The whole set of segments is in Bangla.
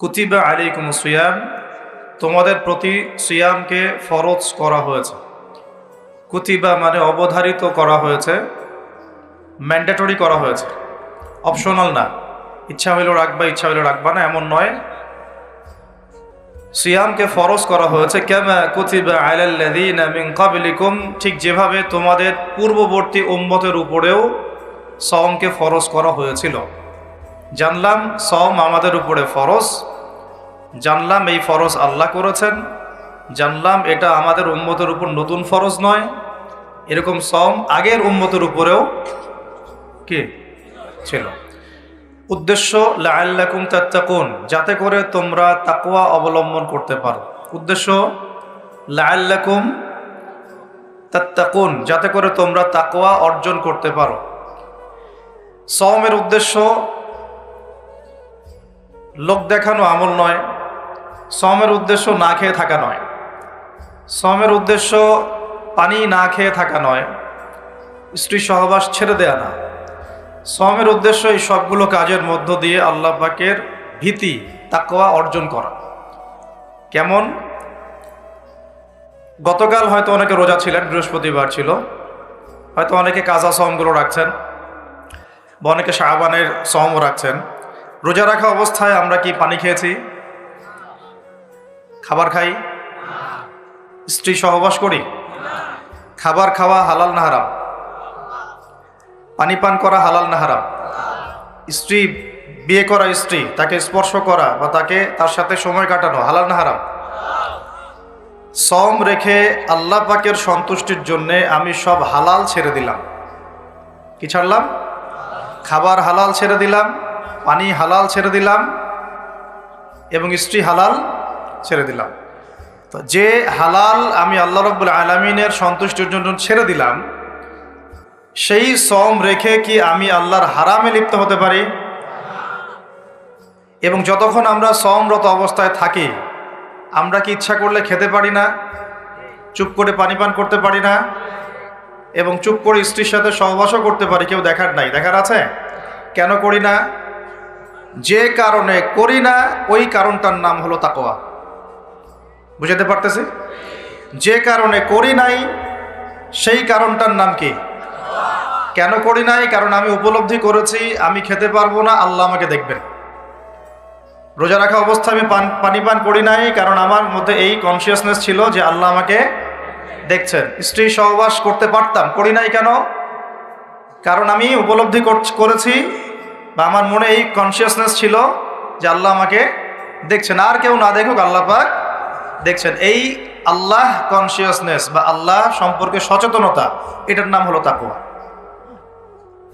কুতিবা আলাইকুমুস সিয়াম, তোমাদের প্রতি সিয়ামকে ফরজ করা হয়েছে। কুতিবা মানে অবধারিত করা হয়েছে, ম্যান্ডেটরি করা হয়েছে, অপশনাল না। ইচ্ছা হইলেও রাখবা, ইচ্ছা হইলেও রাখবা না, এমন নয়। সিয়ামকে ফরজ করা হয়েছে কামা কুতিবা আলাল্লাযীনা মিন ক্বাবলিকুম, ঠিক যেভাবে তোমাদের পূর্ববর্তী উম্মতের উপরেও সওমকে ফরজ করা হয়েছিল। জানলাম সওম আমাদের উপরে ফরজ, জানলাম এই ফরজ আল্লাহ করেছেন, জানলাম এটা আমাদের উম্মতের উপর নতুন ফরজ নয়। এরকম সওম আগের উম্মতের উপরেও কি ছিল। উদ্দেশ্য লাআল্লাকুম তাত্তাকুন, যাতে করে তোমরা তাকওয়া অবলম্বন করতে পারো। উদ্দেশ্য লাআল্লাকুম তাত্তাকুন, যাতে করে তোমরা তাকওয়া অর্জন করতে পারো। সওমের উদ্দেশ্য লোক দেখানো আমল নয়, সওমের উদ্দেশ্য না খেয়ে থাকা নয়, সওমের উদ্দেশ্য পানি না খেয়ে থাকা নয়, স্ত্রী সহবাস ছেড়ে দেয়া না। সওমের উদ্দেশ্য এই সবগুলো কাজের মধ্য দিয়ে আল্লাহ পাকের ভীতি তাকওয়া অর্জন করা। কেমন? গতকাল হয়তো অনেকে রোজা ছিলেন, বৃহস্পতিবার ছিল, হয়তো অনেকে কাজা সওমগুলো রাখছেন, বা অনেকে শাবানের সওমও রাখছেন। রোজা রাখা অবস্থায় আমরা কি পানি খেয়েছি? খাবার খাই? স্ত্রী সহবাস করি? খাবার খাওয়া হালাল না হারাম? পানি পান করা হালাল না হারাম? স্ত্রী বিয়ে করা, স্ত্রী তাকে স্পর্শ করা বা তার সাথে সময় কাটানো হালাল না হারাম? সওম রেখে আল্লাহ পাকের সন্তুষ্টির জন্যে আমি সব হালাল ছেড়ে দিলাম। কি ছাড়লাম? খাবার হালাল ছেড়ে দিলাম, পানি হালাল ছেড়ে দিলাম, এবং স্ত্রী হালাল ছেড়ে দিলাম। তো যে হালাল আমি আল্লাহ রাব্বুল আলামিনের সন্তুষ্টির জন্য ছেড়ে দিলাম, সেই সওম রেখে কি আমি আল্লাহর হারামে লিপ্ত হতে পারি? এবং যতক্ষণ আমরা সওমরত অবস্থায় থাকি, আমরা কি ইচ্ছা করলে খেতে পারি না? চুপ করে পানি পান করতে পারি না? এবং চুপ করে স্ত্রীর সাথে সহবাসও করতে পারি, কেউ দেখার নাই? দেখার আছে? কেন করি না? যে কারণে করি না ওই কারণটার নাম হলো তাকওয়া। বুঝাতে পারতেছি? যে কারণে করি নাই সেই কারণটার নাম কি? কেন করি নাই? কারণ আমি উপলব্ধি করেছি আমি খেতে পারবো না, আল্লাহ আমাকে দেখবেন। রোজা রাখা অবস্থায় আমি পানি পান করি নাই, কারণ আমার মধ্যে এই কনসিয়াসনেস ছিল যে আল্লাহ আমাকে দেখছেন। স্ত্রী সহবাস করতে পারতাম, করি নাই কেন? কারণ আমি উপলব্ধি করেছি বা আমার মনে এই কনসিয়াসনেস ছিল যে আল্লাহ আমাকে দেখছেন, আর কেউ না দেখুক আল্লাহ পাক দেখছেন। এই আল্লাহ কনসিয়াসনেস বা আল্লাহ সম্পর্কে সচেতনতা, এটার নাম হলো তাকওয়া।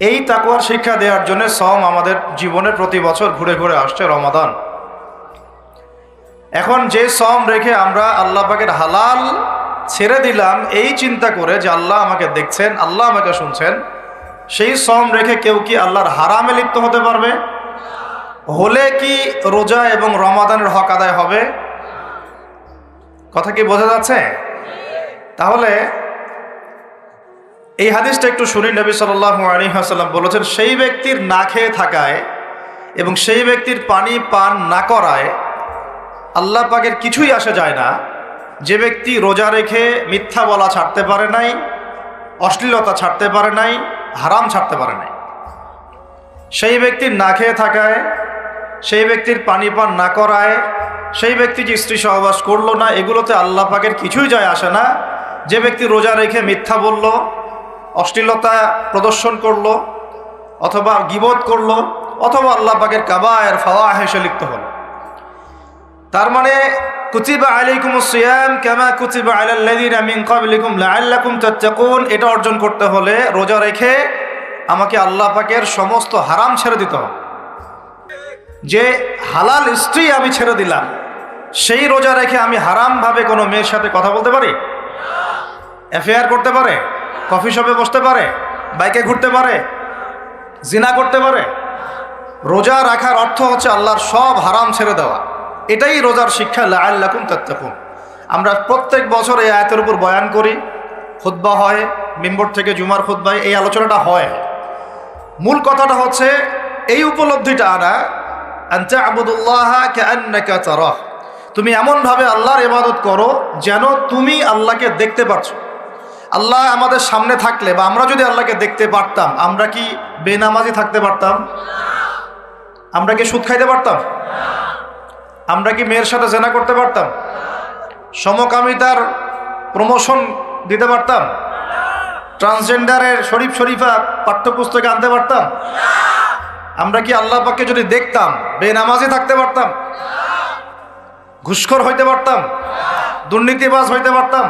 এই তাকওয়ার শিক্ষা দেওয়ার জন্য সওম আমাদের জীবনে প্রতি বছর ঘুরে ঘুরে আসছে রমাদান। এখন যে সওম রেখে আমরা আল্লাহ পাকের হালাল ছেড়ে দিলাম এই চিন্তা করে যে আল্লাহ আমাকে দেখছেন, আল্লাহ আমাকে শুনছেন, সেই সওম রেখে কেউ কি আল্লাহর হারামে লিপ্ত হতে পারবে? হলে কি রোজা এবং রমাদানের হক আদায় হবে? কথা কি বোঝা যাচ্ছে? তাহলে এই হাদিসটা একটু শুনি। নবী সাল্লাল্লাহু আলাইহি ওয়াসাল্লাম বলেছেন, সেই ব্যক্তির না খেয়ে থাকায় এবং সেই ব্যক্তির পানি পান না করায় আল্লাহ পাকের কিছুই আসে যায় না। যে ব্যক্তি রোজা রেখে মিথ্যা বলা ছাড়তে পারে নাই, অশ্লীলতা ছাড়তে পারে নাই, হারাম ছাড়তে পারে নাই, সেই ব্যক্তির না খেয়ে থাকায়, সেই ব্যক্তির পানি পান না করায়, সেই ব্যক্তি যে স্ত্রী সহবাস করলো না, এগুলোতে আল্লাহ পাকের কিছুই যায় আসে না। যে ব্যক্তি রোজা রেখে মিথ্যা বলল, অশ্লীলতা প্রদর্শন করলো, অথবা গীবত করলো, অথবা আল্লাহ পাকের কাবায়ের ফাওয়াহিশে লিপ্ত হলো, তার মানে কুতিবা আলাইকুমুস সিয়াম কামা কুতিবা আলাল্লাযীনা মিন ক্বাবলিকুম লাআল্লাকুম তাত্তাকুন, এটা অর্জন করতে হলে রোজা রেখে আমাকে আল্লাহ পাকের সমস্ত হারাম ছেড়ে দিতে হবে। যে হালাল স্ত্রী আমি ছেড়ে দিলাম, সেই রোজা রেখে আমি হারামভাবে কোনো মেয়ের সাথে কথা বলতে পারি? অ্যাফেয়ার করতে পারে? কফি শপে বসতে পারে? বাইকে ঘুরতে পারে? জিনা করতে পারে? রোজা রাখার অর্থ হচ্ছে আল্লাহর সব হারাম ছেড়ে দেওয়া। এটাই রোজার শিক্ষা, লাআল্লাকুম তাত্তাকুন। আমরা প্রত্যেক বছর এই আয়াতের উপর বয়ান করি, খুতবা হয়, মিম্বর থেকে জুমার খুতবায় এই আলোচনাটা হয়। মূল কথাটা হচ্ছে এই উপলব্ধিটা আনা আন তা'বুদুল্লাহা কাআন্নাকা তারাহ, তুমি এমনভাবে আল্লাহর ইবাদত করো যেন তুমি আল্লাহকে দেখতে পারছো। আল্লাহ আমাদের সামনে থাকলে বা আমরা যদি আল্লাহকে দেখতে পারতাম, আমরা কি বেনামাজি থাকতে পারতাম? আমরা কি সুদ খাইতে পারতাম? আমরা কি মেয়ের সাথে জেনা করতে পারতাম? সমকামিতার প্রমোশন দিতে পারতাম? ট্রান্সজেন্ডারের শরীফ শরীফা পাঠ্যপুস্তকে আনতে পারতাম? আমরা কি আল্লাহ পাককে যদি দেখতাম বেনামাজি থাকতে পারতাম? ঘুষখোর হইতে পারতাম? দুর্নীতিবাজ হইতে পারতাম?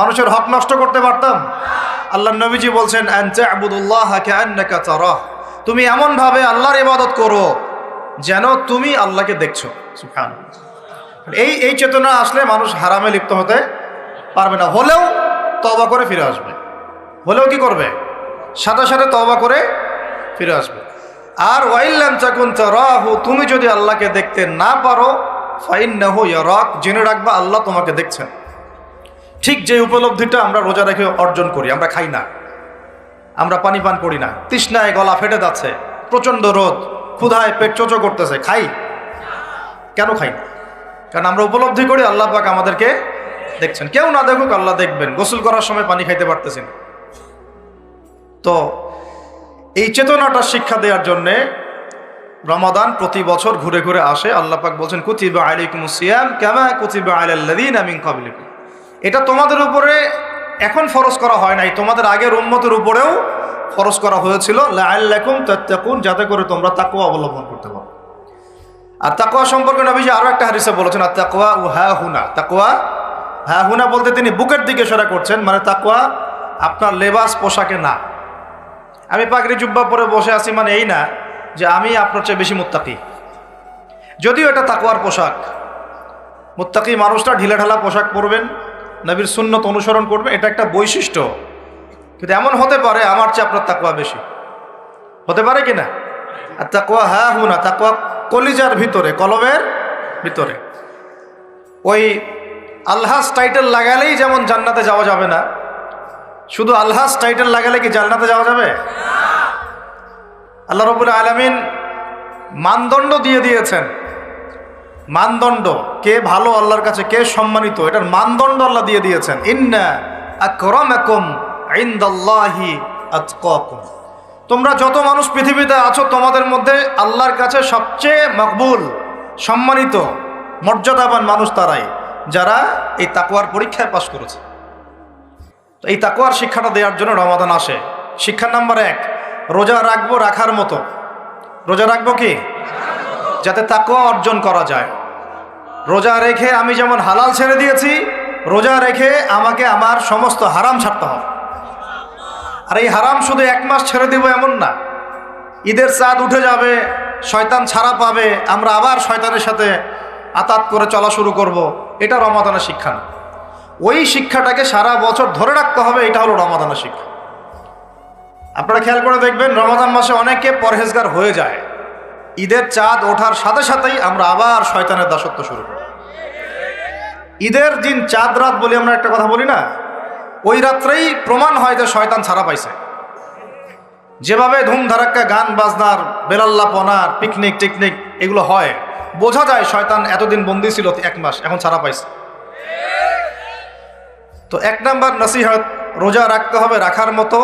মানুষের হক নষ্ট করতে পারতাম? আল্লাহ নবীজি বলছেন আন তা'বুদুল্লাহা কাআন্নাকা তারাহ, তুমি এমনভাবে আল্লাহর ইবাদত করো যেন তুমি আল্লাহকে দেখছো। সুবহানাল্লাহ। এই চেতনা আসলে মানুষ হারামে লিপ্ত হতে পারবে না, হলেও তওবা করে ফিরে আসবে। হলেও কি করবে? সাথে সাথে তওবা করে ফিরে আসবে। আর ওয়াইল্লাম তাকুন তারাহু, তুমি যদি আল্লাহকে দেখতে না পারো ফাইন্নাহু ইয়ারাক, জেনে রাখবা আল্লাহ তোমাকে দেখছেন। ঠিক যে উপলব্ধিটা আমরা রোজা রেখে অর্জন করি, আমরা খাই না, আমরা পানি পান করি না, তৃষ্ণায় গলা ফেটে যাচ্ছে, প্রচণ্ড রোদ, ক্ষুধায় পেট চোচো করতেছে, খাই কেন? খাই না কারণ আমরা উপলব্ধি করি আল্লাহ পাক আমাদেরকে দেখছেন। কেউ না দেখুক আল্লাহ দেখবেন। গোসল করার সময় পানি খাইতে পারতেছেন। তো এই চেতনাটা শিক্ষা দেওয়ার জন্যে রমাদান প্রতি বছর ঘুরে ঘুরে আসে। আল্লাহ পাক বলছেন কুতিবা আলাইকুমুস সিয়াম কামা কুতিবা আলাল লাযিনা মিন ক্বাবলিকুম, এটা তোমাদের উপরে এখন ফরজ করা হয় নাই, তোমাদের আগের উম্মতের উপরেও ফরজ করা হয়েছিল লাআল্লাকুম তাত্তাকুন, যাতে করে তোমরা তাকওয়া অবলম্বন করতে পারো। আর তাকওয়া সম্পর্কে নবীজি আরো একটা হাদিসে বলেছেন আর তাকওয়া হাহুনা, তাকওয়া হাহুনা বলতে তিনি বুকের দিকে ইশারা করছেন, মানে তাকওয়া আপনার লেবাস পোশাকে না। আমি পাগড়ি জুব্বা পরে বসে আছি মানে এই না যে আমি আপনার চেয়ে বেশি মুত্তাকি, যদিও এটা তাকওয়ার পোশাক। মুত্তাকি মানুষটা ঢিলেঢালা পোশাক পরবেন, নবীর সুন্নত অনুসরণ করবে, এটা একটা বৈশিষ্ট্য। কিন্তু এমন হতে পারে আমার চেয়ে আপনার তাকওয়া বেশি, হতে পারে কিনা? আর তাকওয়া হাহুনা, তাকওয়া কলিজার ভিতরে, কলবের ভিতরে। ওই আলহাজ টাইটেল লাগালেই যেমন জান্নাতে যাওয়া যাবে না, শুধু আলহাজ টাইটেল লাগালে কি জান্নাতে যাওয়া যাবে? আল্লাহ রাব্বুল আলামিন মানদণ্ড দিয়ে দিয়েছেন। মানদণ্ড, কে ভালো আল্লাহর কাছে, কে সম্মানিত, এটার মানদণ্ড আল্লাহ দিয়ে দিয়েছেন। ইন্না আকরামাকুম ইনদাল্লাহি আতকাকুম, তোমরা যত মানুষ পৃথিবীতে আছো তোমাদের মধ্যে আল্লাহর কাছে সবচেয়ে মকবুল, সম্মানিত, মর্যাদাবান মানুষ তারাই যারা এই তাকওয়ার পরীক্ষায় পাশ করেছে। তো এই তাকওয়ার শিক্ষাটা দেওয়ার জন্য রমাদান আসে। শিক্ষা নাম্বার 1, রোজা রাখবো রাখার মতো। রোজা রাখবো কি? যাতে তাকওয়া অর্জন করা যায়। রোজা রেখে আমি যেমন হালাল ছেড়ে দিয়েছি, রোজা রেখে আমাকে আমার সমস্ত হারাম ছাড়তে হবে। আর এই হারাম শুধু 1 মাস ছেড়ে দিব এমন না। ঈদের চাঁদ উঠে যাবে, শয়তান ছাড়া পাবে, আমরা আবার শয়তানের সাথে আতাত করে চলা শুরু করব, এটা রমাদানের শিক্ষা না। ওই শিক্ষাটাকে সারা বছর ধরে রাখতে হবে, এটা হলো রমাদানের শিক্ষা। আপনারা খেয়াল করে দেখবেন রমাদান মাসে অনেকে পরহেজগার হয়ে যায়, ঈদের চাঁদ ওঠার সাথে সাথেই আমরা আবার শয়তানের দাসত্ব শুরু করি। ঈদের দিন চাঁদ রাত বলি আমরা, একটা কথা বলি না, ওই রাত্রেই প্রমাণ হয় যে শয়তান ছাড়া পাইছে। যেভাবে ধুমধারাক্কা গান বাজনার, বেলাল্লাপনার, পিকনিক টিকনিক এগুলো হয়, বোঝা যায় শয়তান এতদিন বন্দি ছিল 1 মাস, এখন ছাড়া পাইছে। তো 1 নাম্বার নসিহত, রোজা রাখতে হবে রাখার মতো,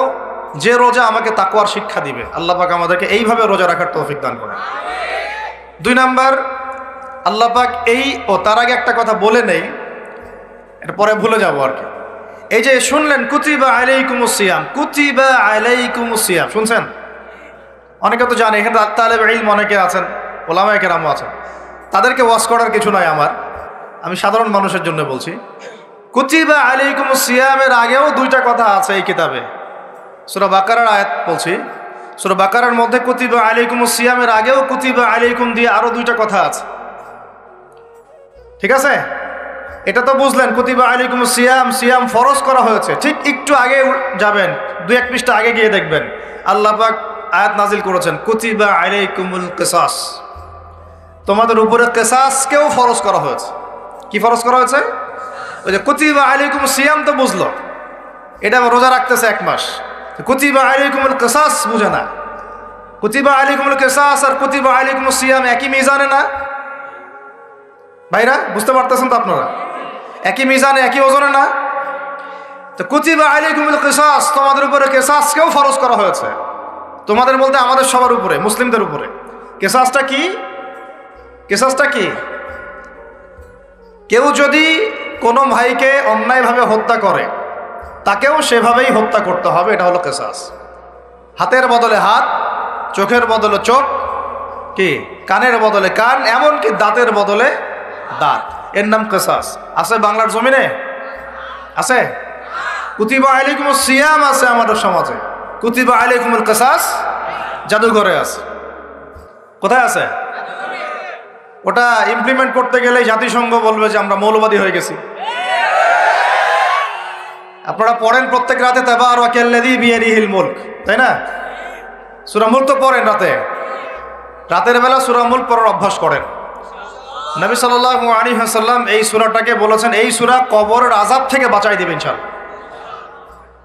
যে রোজা আমাকে তাকওয়ার শিক্ষা দিবে। আল্লাহ পাক আমাদেরকে এইভাবে রোজা রাখার তৌফিক দান করেন। 2 নাম্বার, আল্লাহ পাক তার আগে একটা কথা বলে নেই, এটা পরে ভুলে যাবো আর কি। এই যে শুনলেন কুতিবা আলাইকুমুস সিয়াম, কুতিবা আলাইকুমুস সিয়াম, শুনছেন? অনেকে তো জানে, এখানে তালেব ইলম অনেকে আছেন, ওলামায়ে কেরামও আছেন, তাদেরকে ওয়াজ করার কিছু নয় আমার, আমি সাধারণ মানুষের জন্য বলছি। কুতিবা আলাইকুমুস সিয়ামের আগেও 2টা কথা আছে এই কিতাবে। সূরা বাকারার আয়াত বলছি, সূরা বাকারার মধ্যে কুতিবা আলাইকুমুস সিয়ামের আগেও কুতিবা আলাইকুম দিয়ে আরো 2টা কথা আছে, ঠিক আছে? এটা তো বুঝলেন কুতিবা আলাইকুমুস সিয়াম, সিয়াম ফরজ করা হয়েছে। ঠিক একটু আগে যাবেন, 2-1 পৃষ্ঠা আগে গিয়ে দেখবেন আল্লাহ পাক আয়াত নাজিল করেছেন কুতিবা আলাইকুমুল কিসাস, তোমাদের উপরে কিসাসকেও ফরজ করা হয়েছে। কি ফরজ করা হয়েছে? ওই যে কুতিবা আলাইকুমুস সিয়াম তো বুঝলো, এটা রোজা রাখতেছে 1 মাস, কুতিবা আলাইকুমুল কিসাস বুঝে না। কুতিবা আলাইকুমুল কিসাস আর কুতিবা আলাইকুমুস সিয়াম একই মিজানে না ভাইরা? বুঝতে পারতেছেন তো আপনারা? একই মিজানে একই ওজনে না? তো কুতিবা আলাইকুমুল কিসাস, তোমাদের উপরে কিসাসকেও ফরজ করা হয়েছে। তোমাদের বলতে আমাদের সবার উপরে, মুসলিমদের উপরে। কিসাসটা কি? কিসাসটা কি? কেউ যদি কোনো ভাইকে অন্যায়ভাবে হত্যা করে তাকেও সেভাবেই হত্যা করতে হবে, এটা হলো কিসাস। হাতের বদলে হাত, চোখের বদলে চোখ, কি কানের বদলে কান, এমনকি দাঁতের বদলে দাঁত, এর নাম কিসাস। আছে বাংলার জমিনে? আছে? কুতিবা আলাইকুমুস সিয়াম আছে আমাদের সমাজে, কুতিবা আলাইকুমুল কিসাস জাদুঘরে আছে। কোথায় আছে? ওটা ইমপ্লিমেন্ট করতে গেলে জাতিসংঘ বলবে যে আমরা মৌলবাদী হয়ে গেছি। আপনারা পড়েন প্রত্যেক রাতে তাবারাকাল্লাযী বিয়াদিহিল মুলক, তাই না? সূরা মুলক তো পড়েন রাতে, রাতের বেলা সূরা মুলক পড়ার অভ্যাস করেন। নবী সাল্লাল্লাহু আলাইহি ওয়াসাল্লাম এই সূরাটাকে বলেছেন এই সূরা কবরের আযাব থেকে বাঁচাই দেবে ইনশাআল্লাহ।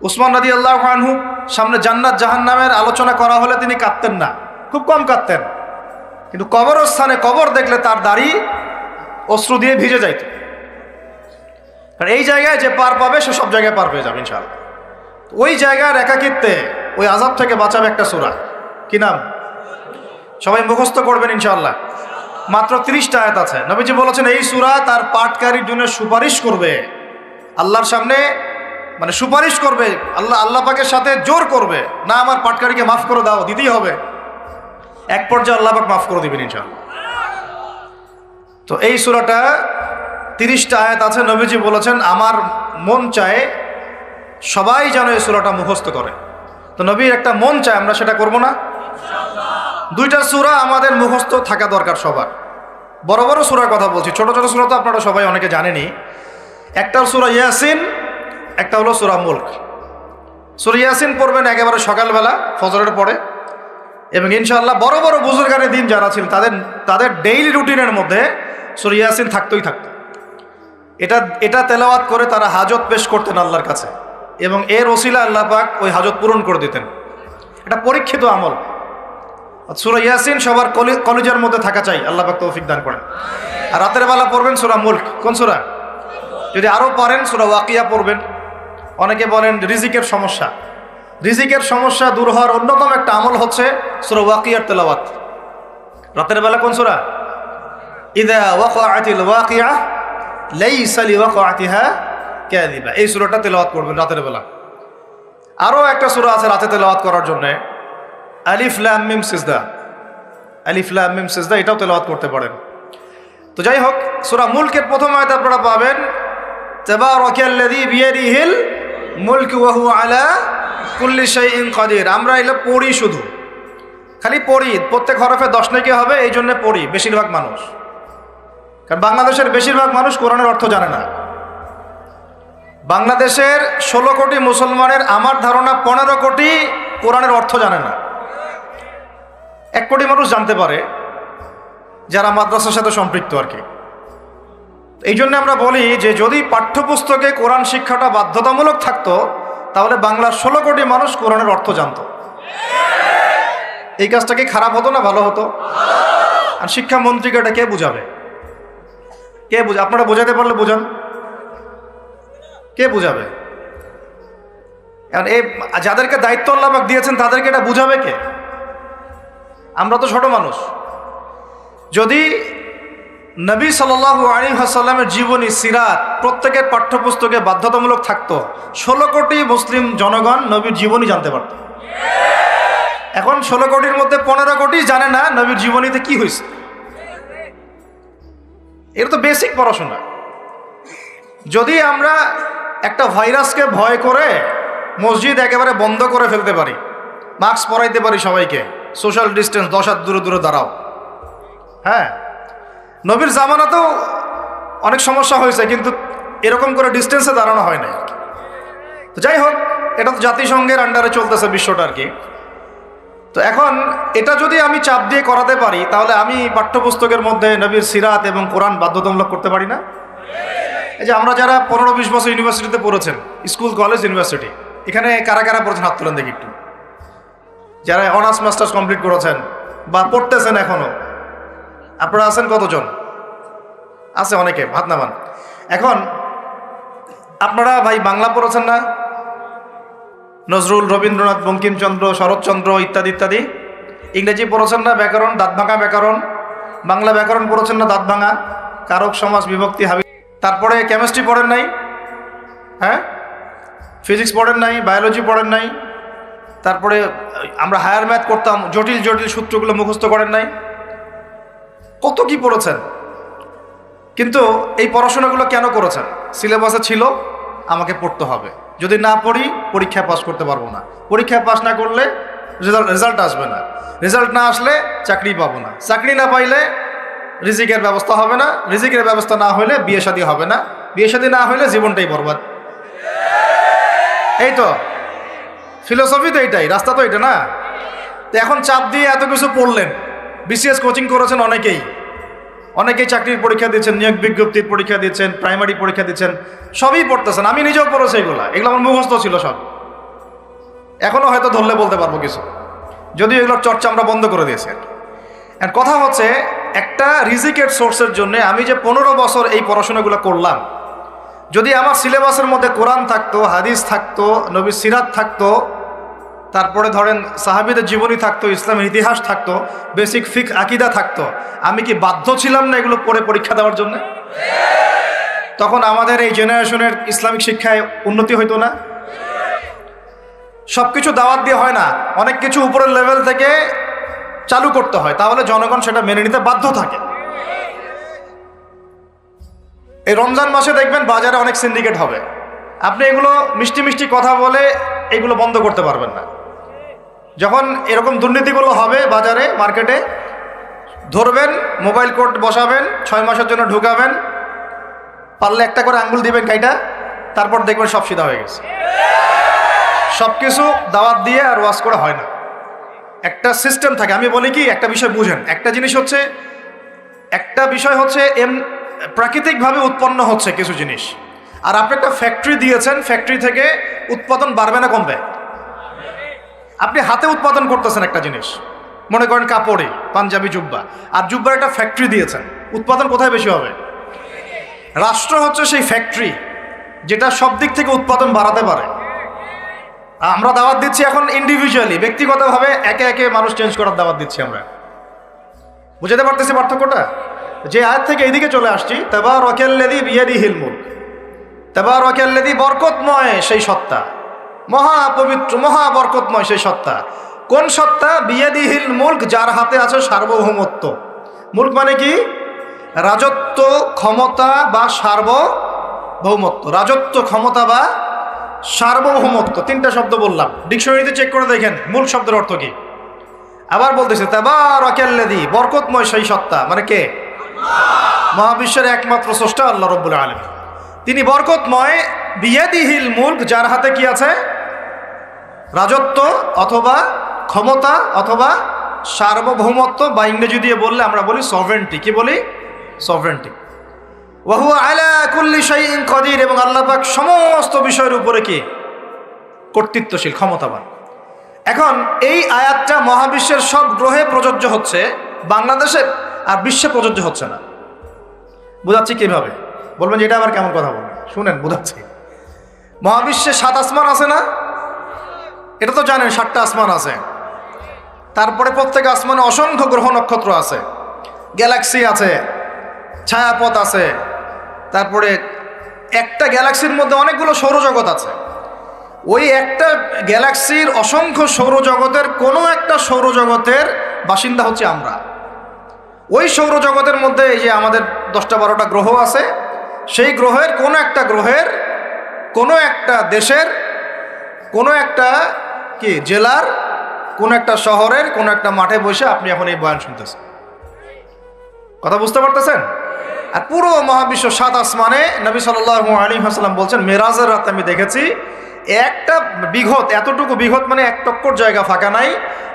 উসমান রাদিয়াল্লাহু আনহু সামনে জান্নাত জাহান্নামের আলোচনা করা হলে তিনি কাঁদতেন না, খুব কম কাঁদতেন, কিন্তু কবরস্থানে কবর দেখলে তার দাড়ি অশ্রু দিয়ে ভিজে যাইত। কারণ এই জায়গায় যে পার পাবে সে সব জায়গায় পার পেয়ে যাবে ইনশাআল্লাহ। ওই জায়গার একাকিত্বে ওই আযাব থেকে বাঁচাবে একটা সূরা, কি নাম? সবাই মুখস্থ করবেন ইনশাআল্লাহ। মাত্র 30টা আয়াত আছে। নবীজি বলেছেন এই সূরা তার পাঠকারীর জন্য সুপারিশ করবে আল্লাহর সামনে, মানে সুপারিশ করবে আল্লাহ পাকের সাথে জোর করবে, না আমার পাঠকারীকে মাফ করে দাও, দিতেই হবে। এক পর্যায়ে আল্লাহ পাক মাফ করে দিবেন ইনশাআল্লাহ। তো এই সূরাটা 30টা আয়াত আছে। নবীজি বলেছেন আমার মন চায় সবাই যেন এই সূরাটা মুখস্থ করে। তো নবীর একটা মন চায়, আমরা সেটা করব না? দুইটা সূরা আমাদের মুখস্থ থাকা দরকার সবার। বড় বড় সূরার কথা বলছি, ছোট ছোট সূরা তো আপনারা সবাই অনেকে জানেনই। একটা সূরা ইয়াসিন, একটা হলো সূরা মুলক। সূরা ইয়াসিন পড়বেন একেবারে সকালবেলা ফজরের পরে, এবং ইনশাআল্লাহ বড় বড় বুজুর্গানের দিন যারা ছিল তাদের ডেইলি রুটিনের মধ্যে সূরা ইয়াসিন থাকতোই থাকতো। এটা তেলাওয়াত করে তারা হাজত পেশ করতেন আল্লাহর কাছে, এবং এর ওসিলা আল্লাহ পাক ওই হাজত পূরণ করে দিতেন। এটা পরীক্ষিত আমল। সূরা ইয়াসিন সবার কলিজার মধ্যে থাকা চাই, আল্লাহ পাক তৌফিক দান করেন। আর রাতের বেলা পড়বেন সূরা মুলক। কোন সূরা? যদি আরও পারেন সূরা ওয়াকিয়া পড়বেন। অনেকে বলেন রিজিকের সমস্যা, রিজিকের সমস্যা দূর হওয়ার অন্যতম একটা আমল হচ্ছে সূরা ওয়াকিয়ার তেলাওয়াত। রাতের বেলা কোন সূরা? ইযা ওয়াকাআতিল ওয়াকিয়া লাইসা লিওয়াকাআতিহা কাযিবা, এই সূরাটা তেলাওয়াত করবেন রাতের বেলা। আরও একটা সূরা আছে রাতে তেলাওয়াত করার জন্য, আলিফ লাম মিম সিজদা। আলিফ লাম মিম সিজদা, এটাও তেলাওয়াত করতে পারেন। তো যাই হোক, সূরা মুলকের প্রথম আয়াত আপনারা পাবেন তাবারাকাল্লাযী বিয়াদিহিল মুলকু ওয়া হুয়া আলা কুল্লি শাইইন কাদির। আমরা এগুলো পড়ি, শুধু খালি পড়ি, প্রত্যেক হরফে 10 নেকি হবে, এই জন্য পড়ি বেশিরভাগ মানুষ। কারণ বাংলাদেশের বেশিরভাগ মানুষ কোরআনের অর্থ জানে না। বাংলাদেশের 16 কোটি মুসলমানের আমার ধারণা 15 কোটি কোরআনের অর্থ জানে না। 1 কোটি মানুষ জানতে পারে যারা মাদ্রাসার সাথে সম্পৃক্ত আর কি। এই জন্য আমরা বলি যে যদি পাঠ্যপুস্তকে কোরআন শিক্ষাটা বাধ্যতামূলক থাকতো তাহলে বাংলার 16 কোটি মানুষ কোরআনের অর্থ জানতো। এই কাজটা কি খারাপ হতো না ভালো হতো? আর শিক্ষামন্ত্রীকে এটা কে বুঝাবে? কে বুঝাবে? আপনারা বোঝাতে পারলে বোঝান, কে বুঝাবে? এখন এই যাদেরকে দায়িত্ব আল্লাহ পাক দিয়েছেন তাদেরকে এটা বুঝাবে কে? আমরা তো ছোট মানুষ। যদি নবী সাল্লাল্লাহু আলাইহি ওয়াসাল্লামের জীবনী সিরাত প্রত্যেকের পাঠ্যপুস্তকে বাধ্যতামূলক থাকতো, 16 কোটি মুসলিম জনগণ নবীর জীবনী জানতে পারত। এখন 16 কোটির মধ্যে 15 কোটি জানে না নবীর জীবনীতে কি হয়েছে। এটা তো বেসিক পড়াশোনা। যদি আমরা একটা ভাইরাসকে ভয় করে মসজিদ একেবারে বন্ধ করে ফেলতে পারি, মাস্ক পরাইতে পারি সবাইকে, সোশ্যাল ডিস্টেন্স 10 হাত দূরে দূরে দাঁড়াও, হ্যাঁ, নবীর জামানাতেও অনেক সমস্যা হয়েছে, কিন্তু এরকম করে ডিস্টেন্সে দাঁড়ানো হয় না। তো যাই হোক, এটা তো জাতিসংঘের আন্ডারে চলতেছে বিশ্বটা আর কি। তো এখন এটা যদি আমি চাপ দিয়ে করাতে পারি তাহলে আমি পাঠ্যপুস্তকের মধ্যে নবীর সিরাত এবং কোরআন বাধ্যতামূলক করতে পারি না? এই যে আমরা যারা 15-20 বছর ইউনিভার্সিটিতে পড়েছেন, স্কুল কলেজ ইউনিভার্সিটি, এখানে কারা কারা পড়েছেন হাত তুলেন দেখি একটু। যারা অনার্স মাস্টার্স কমপ্লিট করেছেন বা পড়তেছেন এখনো, আপনারা আছেন কতজন? আছে অনেকে, হাত নামান। এখন আপনারা ভাই বাংলা পড়েছেন না? নজরুল, রবীন্দ্রনাথ, বঙ্কিমচন্দ্র, শরৎচন্দ্র ইত্যাদি ইত্যাদি। ইংরেজি পড়েছেন না? ব্যাকরণ, দাঁত ভাঙা ব্যাকরণ। বাংলা ব্যাকরণ পড়েছেন না? দাঁত ভাঙা, কারক, সমাস, বিভক্তি, হাবি। তারপরে কেমিস্ট্রি পড়েন নাই? হ্যাঁ, ফিজিক্স পড়েন নাই? বায়োলজি পড়েন নাই? তারপরে আমরা হায়ার ম্যাথ করতাম, জটিল জটিল সূত্রগুলো মুখস্থ করেন নাই? কত কি পড়েছেন। কিন্তু এই পড়াশোনাগুলো কেন করেছেন? সিলেবাসে ছিল, আমাকে পড়তে হবে, যদি না পড়ি পরীক্ষায় পাস করতে পারবো না, পরীক্ষায় পাস না করলে রেজাল্ট আসবে না, রেজাল্ট না আসলে চাকরি পাবো না, চাকরি না পাইলে রিজিকের ব্যবস্থা হবে না, রিজিকের ব্যবস্থা না হলে বিয়ে শাদী হবে না, বিয়ে শাদী না হলে জীবনটাই বরবাদ। এই তো ফিলোসফি, তো এইটাই, রাস্তা তো এটা না। তো এখন চাপ দিয়ে এত কিছু পড়লেন, বিসিএস কোচিং করেছেন অনেকেই চাকরির পরীক্ষা দিচ্ছেন, নিয়োগ বিজ্ঞপ্তির পরীক্ষা দিচ্ছেন, প্রাইমারি পরীক্ষা দিচ্ছেন, সবই পড়তেছেন। আমি নিজেও পড়েছি এগুলো আমার মুখস্থ ছিল সব, এখনো হয়তো ধরলে বলতে পারবো কিছু, যদিও এগুলোর চর্চা আমরা বন্ধ করে দিয়েছি। আর কথা হচ্ছে, একটা রিজিকের সোর্সের জন্য আমি যে 15 বছর এই পড়াশোনাগুলো করলাম, যদি আমার সিলেবাসের মধ্যে কোরআন থাকতো, হাদিস থাকতো, নবীর সিরাত থাকতো, তারপরে ধরেন সাহাবীদের জীবনী থাকতো, ইসলামের ইতিহাস থাকতো, বেসিক ফিক আকীদা থাকতো, আমি কি বাধ্য ছিলাম না এগুলো পড়ে পরীক্ষা দেওয়ার জন্য? তখন আমাদের এই জেনারেশনের ইসলামিক শিক্ষায় উন্নতি হইতো না? সব কিছু দাওয়াত দিয়ে হয় না, অনেক কিছু উপরের লেভেল থেকে চালু করতে হয়, তাহলে জনগণ সেটা মেনে নিতে বাধ্য থাকে। এই রমজান মাসে দেখবেন বাজারে অনেক সিন্ডিকেট হবে, আপনি এগুলো মিষ্টি মিষ্টি কথা বলে এগুলো বন্ধ করতে পারবেন না। যখন এরকম দুর্নীতিগুলো হবে বাজারে, মার্কেটে, ধরবেন, মোবাইল কোর্ট বসাবেন, 6 মাসের জন্য ঢুকাবেন, পারলে একটা করে আঙ্গুল দিবেন কাইটা, তারপর দেখবেন সব সিধা হয়ে গেছে। সব কিছু দাওয়াত দিয়ে আর ওয়াজ করে হয় না, একটা সিস্টেম থাকে। আমি বলি কি, একটা বিষয় বুঝেন, একটা বিষয় হচ্ছে প্রাকৃতিকভাবে উৎপন্ন হচ্ছে কিছু জিনিস, আর আপনি একটা ফ্যাক্টরি দিয়েছেন, ফ্যাক্টরি থেকে উৎপাদন বাড়বে না কমবে? আপনি হাতে উৎপাদন করতেছেন একটা জিনিস, মনে করেন কাপড়ে পাঞ্জাবি জুব্বা, আর জুব্বার একটা ফ্যাক্টরি দিয়েছেন, উৎপাদন কোথায় বেশি হবে? রাষ্ট্র হচ্ছে সেই ফ্যাক্টরি যেটা সব দিক থেকে উৎপাদন বাড়াতে পারে। আমরা দাওয়াত দিচ্ছি এখন ইন্ডিভিজুয়ালি, ব্যক্তিগতভাবে একে একে মানুষ চেঞ্জ করার দাওয়াত দিচ্ছি আমরা। বুঝাতে পারতেছি পার্থক্যটা? যে আয়াত থেকে এইদিকে চলে আসছি, তাবারাকাল্লাযী বিয়াদিহিল মুলক, তাবারাকাল্লাযী, বরকতময় সেই সত্তা, মহাপবিত্র মহা বরকতময় সেই সত্তা। কোন সত্তা? বিয়াদিহিল মুলক, যার হাতে আছে সার্বভৌমত্ব। মুলক মানে কি? রাজত্ব, ক্ষমতা বা সার্বভৌমত্ব। রাজত্ব, ক্ষমতা বা সার্বভৌমত্ব, 3টা শব্দ বললাম, ডিকশনারিতে চেক করে দেখেন মুলক শব্দের অর্থ কি। আবার বলতেছে তাবারাকাল্লাযী, বরকতময় সেই সত্তা, মানে কে? মহাবিশ্বের একমাত্র স্রষ্টা আল্লাহ রাব্বুল আলামিন, তিনি বরকতময়। বিয়াদিহিল মুলক, যার হাতে কি আছে? রাজত্ব অথবা ক্ষমতা অথবা সার্বভৌমত্ব, বা ইংরেজি দিয়ে বললে আমরা বলি সভরেন্টি। কি বলি? সভরেন্টি। ওয়া হুয়া আলা কুল্লি শাইইন কাদির, এবং আল্লাহ পাক সমস্ত বিষয়ের উপরে কি? কর্তৃত্বশীল, ক্ষমতাবান। এখন এই আয়াতটা মহাবিশ্বের সব গ্রহে প্রযোজ্য হচ্ছে, বাংলাদেশে আর বিশ্বে প্রযোজ্য হচ্ছে না। বুঝাচ্ছি কিভাবে? বলবেন যে এটা আবার কেমন কথা বলবেন, শুনেন বুঝাচ্ছি। মহাবিশ্বে 7 আসমান আছে না? এটা তো জানেন, 7টা আসমান আছে। তারপরে প্রত্যেক আসমানে অসংখ্য গ্রহ নক্ষত্র আছে, গ্যালাক্সি আছে, ছায়াপথ আছে। তারপরে একটা গ্যালাক্সির মধ্যে অনেকগুলো সৌরজগৎ আছে। ওই একটা গ্যালাক্সির অসংখ্য সৌরজগতের কোনো একটা সৌরজগতের বাসিন্দা হচ্ছে আমরা। ওই সৌরজগতের মধ্যে এই যে আমাদের 10টা 12টা গ্রহ আছে, সেই গ্রহের কোনো একটা গ্রহের, কোনো একটা দেশের, কোনো একটা কি জেলার, কোনো একটা শহরের, কোনো একটা মাঠে বসে আপনি এখন এই বয়ান শুনতেছেন। কথা বুঝতে পারতেছেন? আর পুরো মহাবিশ্ব 7 আসমানে নবী সাল্লাল্লাহু আলাইহি ওয়াসাল্লাম বলছেন, মেরাজের রাতে আমি দেখেছি একটা বিঘত, এতটুকু বিঘত মানে 1 টক্কর জায়গা ফাঁকা নাই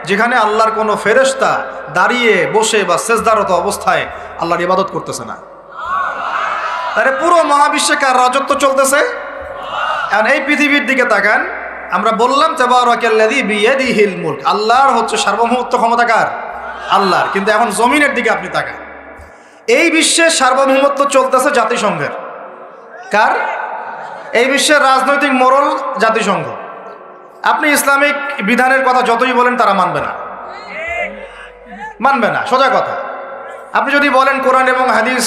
যেখানে আল্লাহর কোনো ফেরেশতা দাঁড়িয়ে বসে বা সেজদারত অবস্থায় আল্লাহর ইবাদত করতেছে না। আরে পুরো মহাবিশ্বে কার রাজত্ব চলতেছে? এখন এই পৃথিবীর দিকে তাকান, আমরা বললাম তাবারাকাল্লাযী বিয়াদিহিল মুলক, আল্লাহর হচ্ছে সার্বভৌমত্ব ক্ষমতাকার আল্লাহর। কিন্তু এখন জমিনের দিকে আপনি তাকান, এই বিশ্বের সার্বভৌমত্ব চলতেছে জাতিসংঘের। কার? এই বিশ্বের রাজনৈতিক মোড়ল জাতিসংঘ। আপনি ইসলামিক বিধানের কথা যতই বলেন তারা মানবে না, মানবে না, সোজা কথা। আপনি যদি বলেন কোরআন এবং হাদিস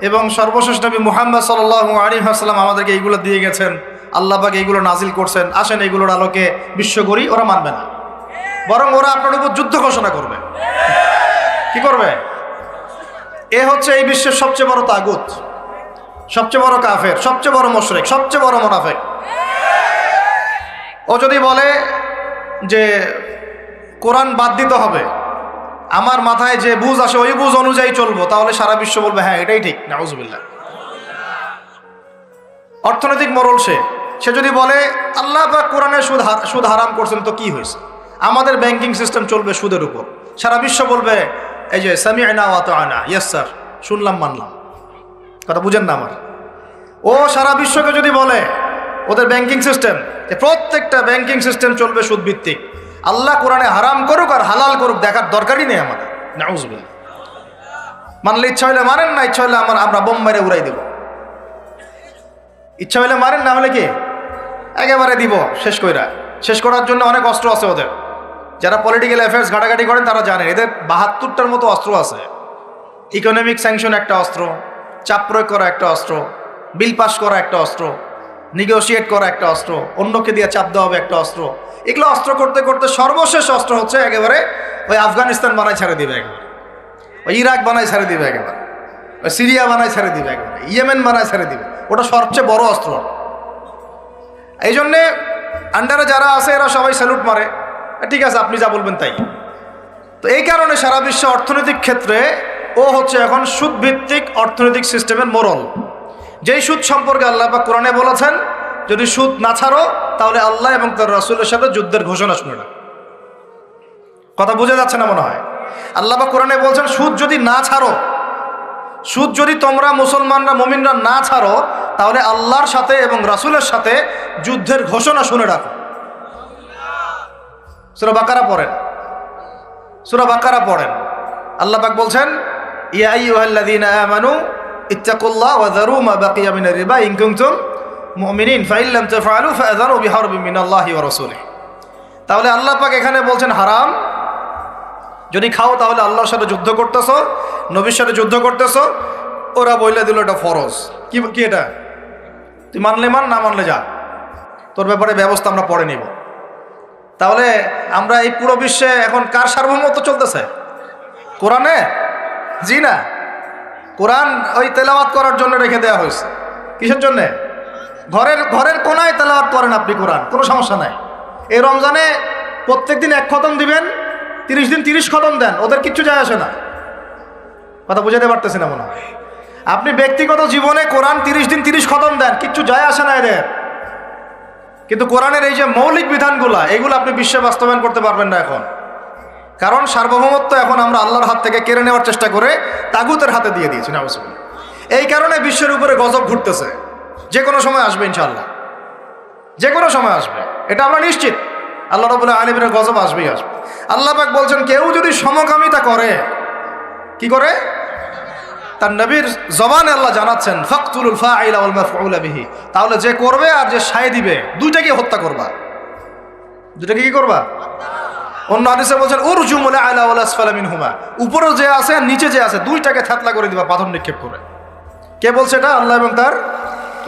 এবং সর্বশেষ নবী মুহাম্মদ সাল্লাল্লাহু আলাইহি ওয়াসাল্লাম আমাদেরকে এইগুলো দিয়ে গেছেন, আল্লাহ পাক এইগুলো নাজিল করছেন, আসেন এইগুলোর আলোকে বিশ্ব করি, ওরা মানবে না। বরং ওরা আপনার উপর যুদ্ধ ঘোষণা করবে। কি করবে? এ হচ্ছে এই বিশ্বের সবচেয়ে বড় তাগুত, সবচেয়ে বড় কাফের, সবচেয়ে বড় মুশরিক, সবচেয়ে বড় মুনাফিক। ও যদি বলে যে কোরআন বাদ দিতে হবে, আমার মাথায় যে বুঝ আসে ওই বুঝ অনুযায়ী চলবো, তাহলে সারা বিশ্ব বলবে হ্যাঁ এটাই ঠিক। নাউজুবিল্লাহ। অর্থনৈতিক মোড়ল সে যদি বলে আল্লাহ পাক কোরআনে সুদ হারাম করছেন, তো কি হয়েছে? আমাদের ব্যাংকিং সিস্টেম চলবে সুদের উপর, সারা বিশ্ব বলবে এই যে সামি'না ওয়া আতা'না, ইয়েস স্যার, শুনলাম মানলাম। কথা বুঝেন না আমার? ও সারা বিশ্বকে যদি বলে ওদের ব্যাংকিং সিস্টেম, যে প্রত্যেকটা ব্যাংকিং সিস্টেম চলবে সুদ ভিত্তিক, আল্লাহ কোরআনে হারাম করুক আর হালাল করুক দেখার দরকারই নেই আমাদের। নাউজুবিল্লাহ। মানলে ইচ্ছা হইলে মারেন, না ইচ্ছা হইলে আমরা বোম মেরে উড়াই দেব। ইচ্ছা হইলে মারেন, না হলে কি একেবারে দিব শেষ কইরা। শেষ করার জন্য অনেক অস্ত্র আছে ওদের। যারা পলিটিক্যাল অ্যাফেয়ার্স ঘাটাঘাটি করেন তারা জানেন এদের 72টার মতো অস্ত্র আছে। ইকোনমিক স্যাংশন একটা অস্ত্র, চাপ প্রয়োগ করা একটা অস্ত্র, বিল পাস করা একটা অস্ত্র, নেগোশিয়েট করা একটা অস্ত্র, অন্যকে দিয়ে চাপ দেওয়া হবে একটা অস্ত্র। এগুলো অস্ত্র করতে করতে সর্বশেষ অস্ত্র হচ্ছে একেবারে ওই আফগানিস্তান বানায় ছেড়ে দিবে, একেবারে ওই ইরাক বানায় ছেড়ে দিবে, একেবারে ওই সিরিয়া বানায় ছেড়ে দিবে, একেবারে ইয়েমেন বানায় ছেড়ে দিবে। ওটা সবচেয়ে বড় অস্ত্র। এই জন্যে আন্ডারে যারা আছে এরা সবাই স্যালুট মারে, ঠিক আছে আপনি যা বলবেন তাই। তো এই কারণে সারা বিশ্ব অর্থনৈতিক ক্ষেত্রে ও হচ্ছে এখন সুদভিত্তিক অর্থনৈতিক সিস্টেমের মোড়ল। যেই সুদ সম্পর্কে আল্লাহ পাক কোরআনে বলেছেন যদি সুদ না ছাড়ো তাহলে আল্লাহ এবং তার রাসূলের সাথে যুদ্ধের ঘোষণা শুনে না। কথা বুঝে যাচ্ছে না মনে হয়? আল্লাহ পাক কোরআনে বলছেন সুদ যদি না ছাড়ো, সুদ যদি তোমরা মুসলমানরা মুমিনরা না ছাড়ো, তাহলে আল্লাহর সাথে এবং রাসূলের সাথে যুদ্ধের ঘোষণা শুনে রাখো। সূরা বাকারা পড়েন, সূরা বাকারা পড়েন। আল্লাহ পাক বলছেন ইয়া আইয়ুহাল্লাযীনা আমানু ইত্তাকুল্লাহ ওয়া যারু মা বাকিয়া মিনার রিবা ইন কুনতুম মুমিনিন ফাইন লাম তাফআলু ফাআযানু বিহারবিন মিনাল্লাহি ওয়া রাসূলিহি। তাহলে আল্লাহ পাক এখানে বলছেন হারাম, যদি খাও তাহলে আল্লাহর সাথে যুদ্ধ করতেছো, নবীর সাথে যুদ্ধ করতেছো। ওরা বইলে দিল এটা ফরজ। কি কি এটা? তুই মানলে মান, না মানলে যা, তোর ব্যাপারে ব্যবস্থা আমরা পরে নিব। তাহলে আমরা এই পুরো বিশ্বে এখন কার সার্বভৌমত্ব চলতেছে? কোরআনে? জি না, কোরআন ওই তেলাওয়াত করার জন্য রেখে দেওয়া হয়েছে। কিসের জন্যে? ঘরের কোনায় তেলাওয়াত করেন আপনি কোরআন, কোনো সমস্যা নাই। এই রমজানে প্রত্যেক দিন 1 খতম দিবেন, 30 দিন 30 খতম দেন, ওদের কিচ্ছু যায় আসে না। কথা বুঝাতে পারতেছি না মনে হয়? আপনি ব্যক্তিগত জীবনে কোরআন 30 দিন 30 খতম দেন, কিচ্ছু যায় আসে না এদের। কিন্তু কোরআনের এই যে মৌলিক বিধানগুলা, এগুলো আপনি বিশ্বে বাস্তবায়ন করতে পারবেন না এখন। কারণ সার্বভৌমত্ব এখন আমরা আল্লাহর হাত থেকে কেড়ে নেওয়ার চেষ্টা করে তাগুতের হাতে দিয়ে দিয়েছি। নাউজুবিল্লাহ। এই কারণে বিশ্বের উপরে গজব ঘুরতেছে, যে কোনো সময় আসবে ইনশাআল্লাহ, যে কোনো সময় আসবে, এটা আমরা নিশ্চিত। আল্লাহ রাব্বুল আলামিনের গজব আসবেই আসবে। আল্লাহ পাক বলছেন কেউ যদি সমকামিতা করে, কি করে? তার নবীর জবানে আল্লাহ জানাচ্ছেন ফাকতুলুল ফাইলা ওয়াল মাফউলা বিহি, তাহলে যে করবে আর যে সায় দিবে দুইটাকে হত্যা করবা। দুইটাকে কি করবা? অন্য হাদিসে বলছেন উরজুমুল আলা ওয়াল আসফালা মিনহুমা, উপরে যে আছে আর নিচে যে আছে দুইটাকে থাতলা করে দিবা পাথর নিক্ষেপ করে। কে বলছে এটা? আল্লাহ এবং তার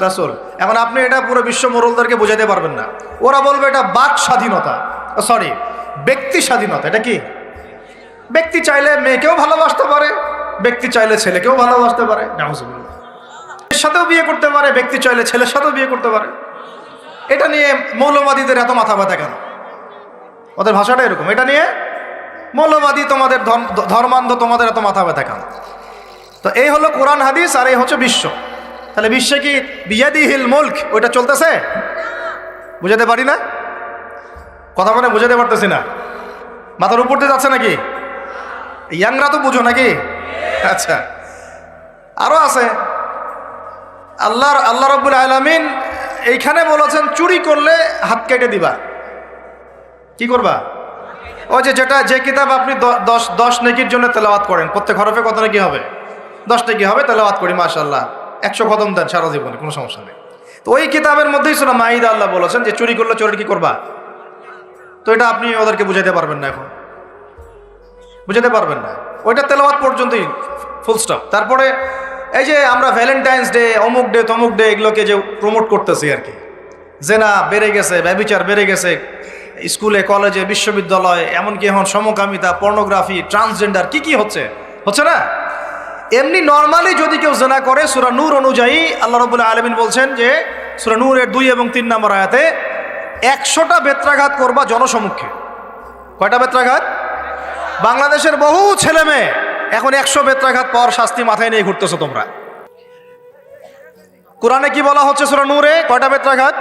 রাসূল। এখন আপনি এটা পুরো বিশ্ব মোড়লদেরকে বোঝাতে পারবেন না। ওরা বলবে এটা বাক স্বাধীনতা, সরি ব্যক্তি স্বাধীনতা। এটা কি? ব্যক্তি চাইলে মেয়েকেও ভালোবাসতে পারে, ব্যক্তি চাইলে ছেলেকেও ভালোবাসতে পারে, নাউজুবিল্লাহ। এর সাথেও বিয়ে করতে পারে, ব্যক্তি চাইলে ছেলের সাথেও বিয়ে করতে পারে। এটা নিয়ে মৌলবাদীদের এত মাথা ব্যথা কেন? ওদের ভাষাটা এরকম। এটা নিয়ে মৌলবাদী তোমাদের ধর্মান্ধ তোমাদের এত মাথা ব্যথা কেন? তো এই হলো কোরআন হাদিস, আর এই হচ্ছে বিশ্ব। তাহলে বিশ্বে কি বিয়াদিহিল মুলক ওইটা চলতেছে? বুঝাতে পারি না? কথা বলে বুঝাতে পারতেছি না? মাথার উপর দিয়ে যাচ্ছে নাকি? ইয়াংরা তো বুঝো নাকি? আচ্ছা, আরো আছে। আল্লাহ রাব্বুল আলামিন এইখানে বলেছেন চুরি করলে হাত কেটে দিবা। কি করবা? ওই যে কিতাব আপনি 10 নেকির জন্য তেলাওয়াত করেন, প্রত্যেক হরফে কত নেকি হবে? 10 নেকি হবে। তেলাওয়াত করি মাশাআল্লাহ, 100 খতম দেন সারা জীবনে, কোনো সমস্যা নেই। তো ওই কিতাবের মধ্যেই সূরা মাইদা আল্লাহ বলেছেন যে চুরি করলে চোরের কি করবা। তো এটা আপনি ওদেরকে বুঝাইতে পারবেন না, এখন বুঝাতে পারবেন না। ওইটা তেলাওয়াত পর্যন্তই, ফুল স্টপ। তারপরে এই যে আমরা ভ্যালেন্টাইন্স ডে, অমুক ডে তমুক ডে, এগুলোকে যে প্রমোট করতেছি আর কি, জেনা বেড়ে গেছে, ব্যভিচার বেড়ে গেছে স্কুলে কলেজে বিশ্ববিদ্যালয়ে, এমনকি এখন সমকামিতা, পর্নোগ্রাফি, ট্রান্সজেন্ডার, কি হচ্ছে না। এমনি নর্মালি যদি কেউ জেনা করে, সূরা নূর অনুযায়ী আল্লাহ রাব্বুল আলামিন বলছেন যে সূরা নূরের 2 এবং 3 নম্বর আয়াতে 100টা বেত্রাঘাত করবা জনসমক্ষে। কয়টা বেত্রাঘাত? বাংলাদেশের বহু ছেলে মেয়ে এখন 100 বেত্রাঘাত পাওয়ার শাস্তি মাথায় নিয়ে ঘুরতেছো তোমরা। কোরআনে কি বলা হচ্ছে সূরা নূরে? কয়টা বেত্রাঘাত?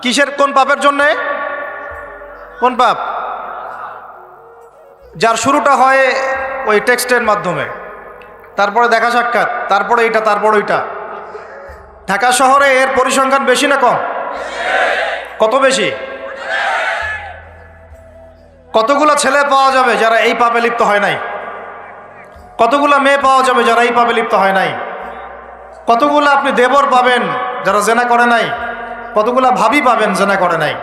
কিসের, কোন পাপের জন্যে? কোন পাপ? যার শুরুটা হয় ওই টেক্সটের মাধ্যমে, তারপরে দেখা সাক্ষাৎ, তারপরে এইটা, তারপরে ওইটা। ঢাকা শহরে এর পরিসংখ্যান বেশি না কম? কত বেশি? কতগুলো ছেলে পাওয়া যাবে যারা এই পাপে লিপ্ত হয় নাই? কতগুলো মেয়ে পাওয়া যাবে যারা এই পাপে লিপ্ত হয় নাই? কতগুলো আপনি দেবর পাবেন যারা জেনা করে নাই? কতগুলা ভাবি পাবেন জেনা করে নাই?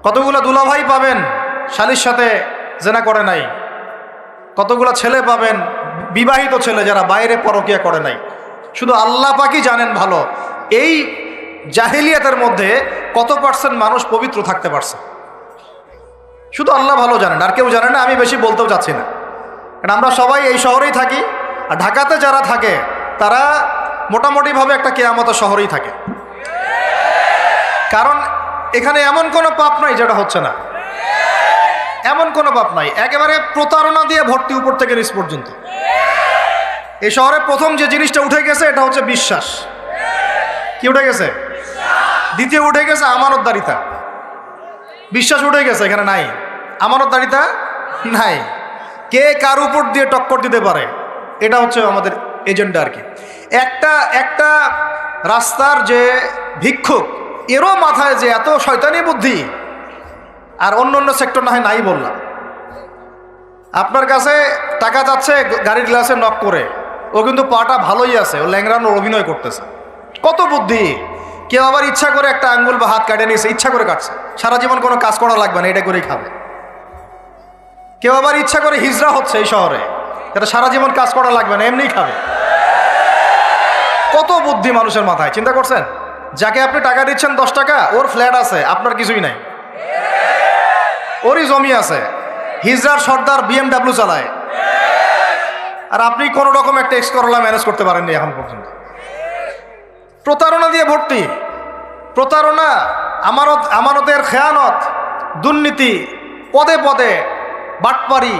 কতগুলা দুলাভাই পাবেন শালীর সাথে জেনা করে নাই? কতগুলা ছেলে পাবেন বিবাহিত ছেলে যারা বাইরে পরকিয়া করে নাই? শুধু আল্লাহ পাকই জানেন ভালো এই জাহিলিয়াতের মধ্যে কত পার্সেন্ট মানুষ পবিত্র থাকতে পারছে। শুধু আল্লাহ ভালো জানেন, আর কেউ জানে না। আমি বেশি বলতেও চাচ্ছি না, কারণ আমরা সবাই এই শহরেই থাকি। আর ঢাকাতে যারা থাকে তারা মোটামুটিভাবে একটা কেয়ামতের শহরেই থাকে, কারণ এখানে এমন কোনো পাপ নাই যেটা হচ্ছে না, এমন কোনো পাপ নাই। একেবারে প্রতারণা দিয়ে ভর্তি, উপর থেকে নিচ পর্যন্ত। এই শহরে প্রথম যে জিনিসটা উঠে গেছে এটা হচ্ছে বিশ্বাস। কি উঠে গেছে? দ্বিতীয় উঠে গেছে আমানতদারিতা। বিশ্বাস উঠে গেছে, এখানে নাই। আমানতদারিতা নাই। কে কার উপর দিয়ে টক্কর দিতে পারে, এটা হচ্ছে আমাদের এজেন্ডা আর কি। একটা রাস্তার যে ভিক্ষুক, এরও মাথায় যে এত শয়তানি বুদ্ধি, আর অন্য সেক্টর না হয় নাই বললাম। আপনার কাছে টাকা যাচ্ছে গাড়ির গ্লাসে নক করে, ও কিন্তু পাটা ভালোই আছে, ও ল্যাংড়ানোর অভিনয় করতেছে। কত বুদ্ধি! কেউ আবার ইচ্ছা করে একটা আঙ্গুল বা হাত কাটে নিয়েছে, ইচ্ছা করে কাটছে, সারা জীবন কোনো কাজ করা লাগবে না, এটা করেই খাবে। কেউ আবার ইচ্ছা করে হিজড়া হচ্ছে এই শহরে, এটা সারা জীবন কাজ করা লাগবে না, এমনিই খাবে। কত বুদ্ধি মানুষের মাথায়, চিন্তা করছেন? যাকে আপনি টাকা দিচ্ছেন 10 টাকা, ওর ফ্ল্যাট আছে, আপনার কিছুই নাই, ওরই জমি আছে, হিজড়ার সর্দার BMW চালায়, আর আপনি কোনো রকম একটা এক্স করলা ম্যানেজ করতে পারেননি এখন পর্যন্ত। প্রতারণা দিয়ে ভর্তি, প্রতারণা, আমানতের খেয়ানত, দুর্নীতি, পদে পদে বাটপারি,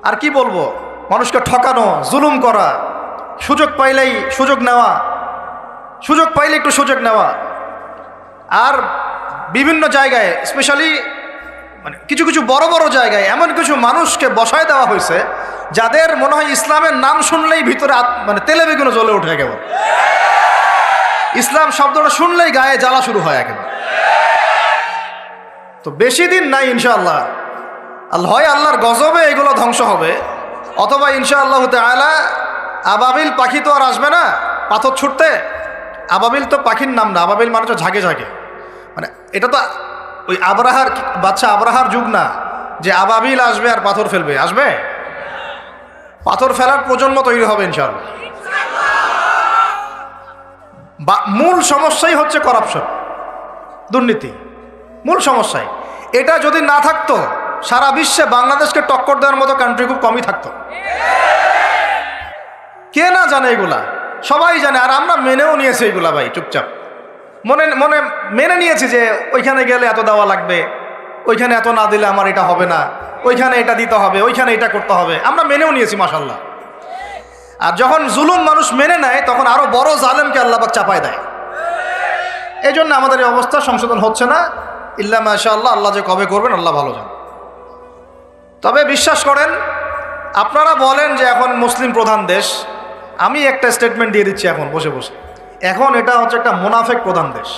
আর কি বলবো, মানুষকে ঠকানো, জুলুম করা, সুযোগ পাইলেই সুযোগ নেওয়া, সুযোগ পাইলে একটু সুযোগ নেওয়া। আর বিভিন্ন জায়গায়, স্পেশালি মানে কিছু কিছু বড় বড় জায়গায় এমন কিছু মানুষকে বসায় দেওয়া হয়েছে যাদের মনে হয় ইসলামের নাম শুনলেই ভিতরে মানে তেলে বেগুনে জ্বলে ওঠে একেবারে। ইসলাম শব্দটা শুনলেই গায়ে জ্বালা শুরু হয় একেবারে। তো বেশি দিন নাই ইনশাআল্লাহ, হয় আল্লাহর গজবে এগুলো ধ্বংস হবে, অথবা ইনশাআল্লাহ তাআলা আবাবিল পাখি তো আর আসবে না পাথর ছুটতে। আবাবিল তো পাখির নাম না, আবাবিল মানে তো ঝাঁকে ঝাঁকে, মানে এটা তো ওই আবরাহার বাচ্চা আবরাহার যুগ না যে আবাবিল আসবে আর পাথর ফেলবে। আসবে, পাথর ফেলার প্রজন্ম তৈরি হবে ইনশাআল্লাহ। মূল সমস্যাই হচ্ছে করাপশন, দুর্নীতি, মূল সমস্যাই। এটা যদি না থাকতো সারা বিশ্বে বাংলাদেশকে টক্কর দেওয়ার মতো কান্ট্রি খুব কমই থাকতো। কে না জানে এগুলা? সবাই জানে, আর আমরা মেনেও নিয়েছি এগুলা ভাই, চুপচাপ মনে মনে মেনে নিয়েছি যে ওইখানে গেলে এত দেওয়া লাগবে, ওইখানে এত না দিলে আমার এটা হবে না, ওইখানে এটা দিতে হবে, ওইখানে এটা করতে হবে, আমরা মেনেও নিয়েছি মাশাআল্লাহ। আর যখন জুলুম মানুষ মেনে নেয় তখন আরো বড় জালেমকে আল্লাহ পাক চাপায় দেয়। এই জন্য আমাদের এই অবস্থা সংশোধন হচ্ছে না, ইল্লা মাশাআল্লাহ। আল্লাহ যে কবে করবেন আল্লাহ ভালো জানেন। তবে বিশ্বাস করেন, আপনারা বলেন যে এখন মুসলিম প্রধান দেশ, আমি একটা স্টেটমেন্ট দিয়ে দিচ্ছি এখন বসে বসে, এখন এটা হচ্ছে একটা মুনাফিক প্রধান দেশ।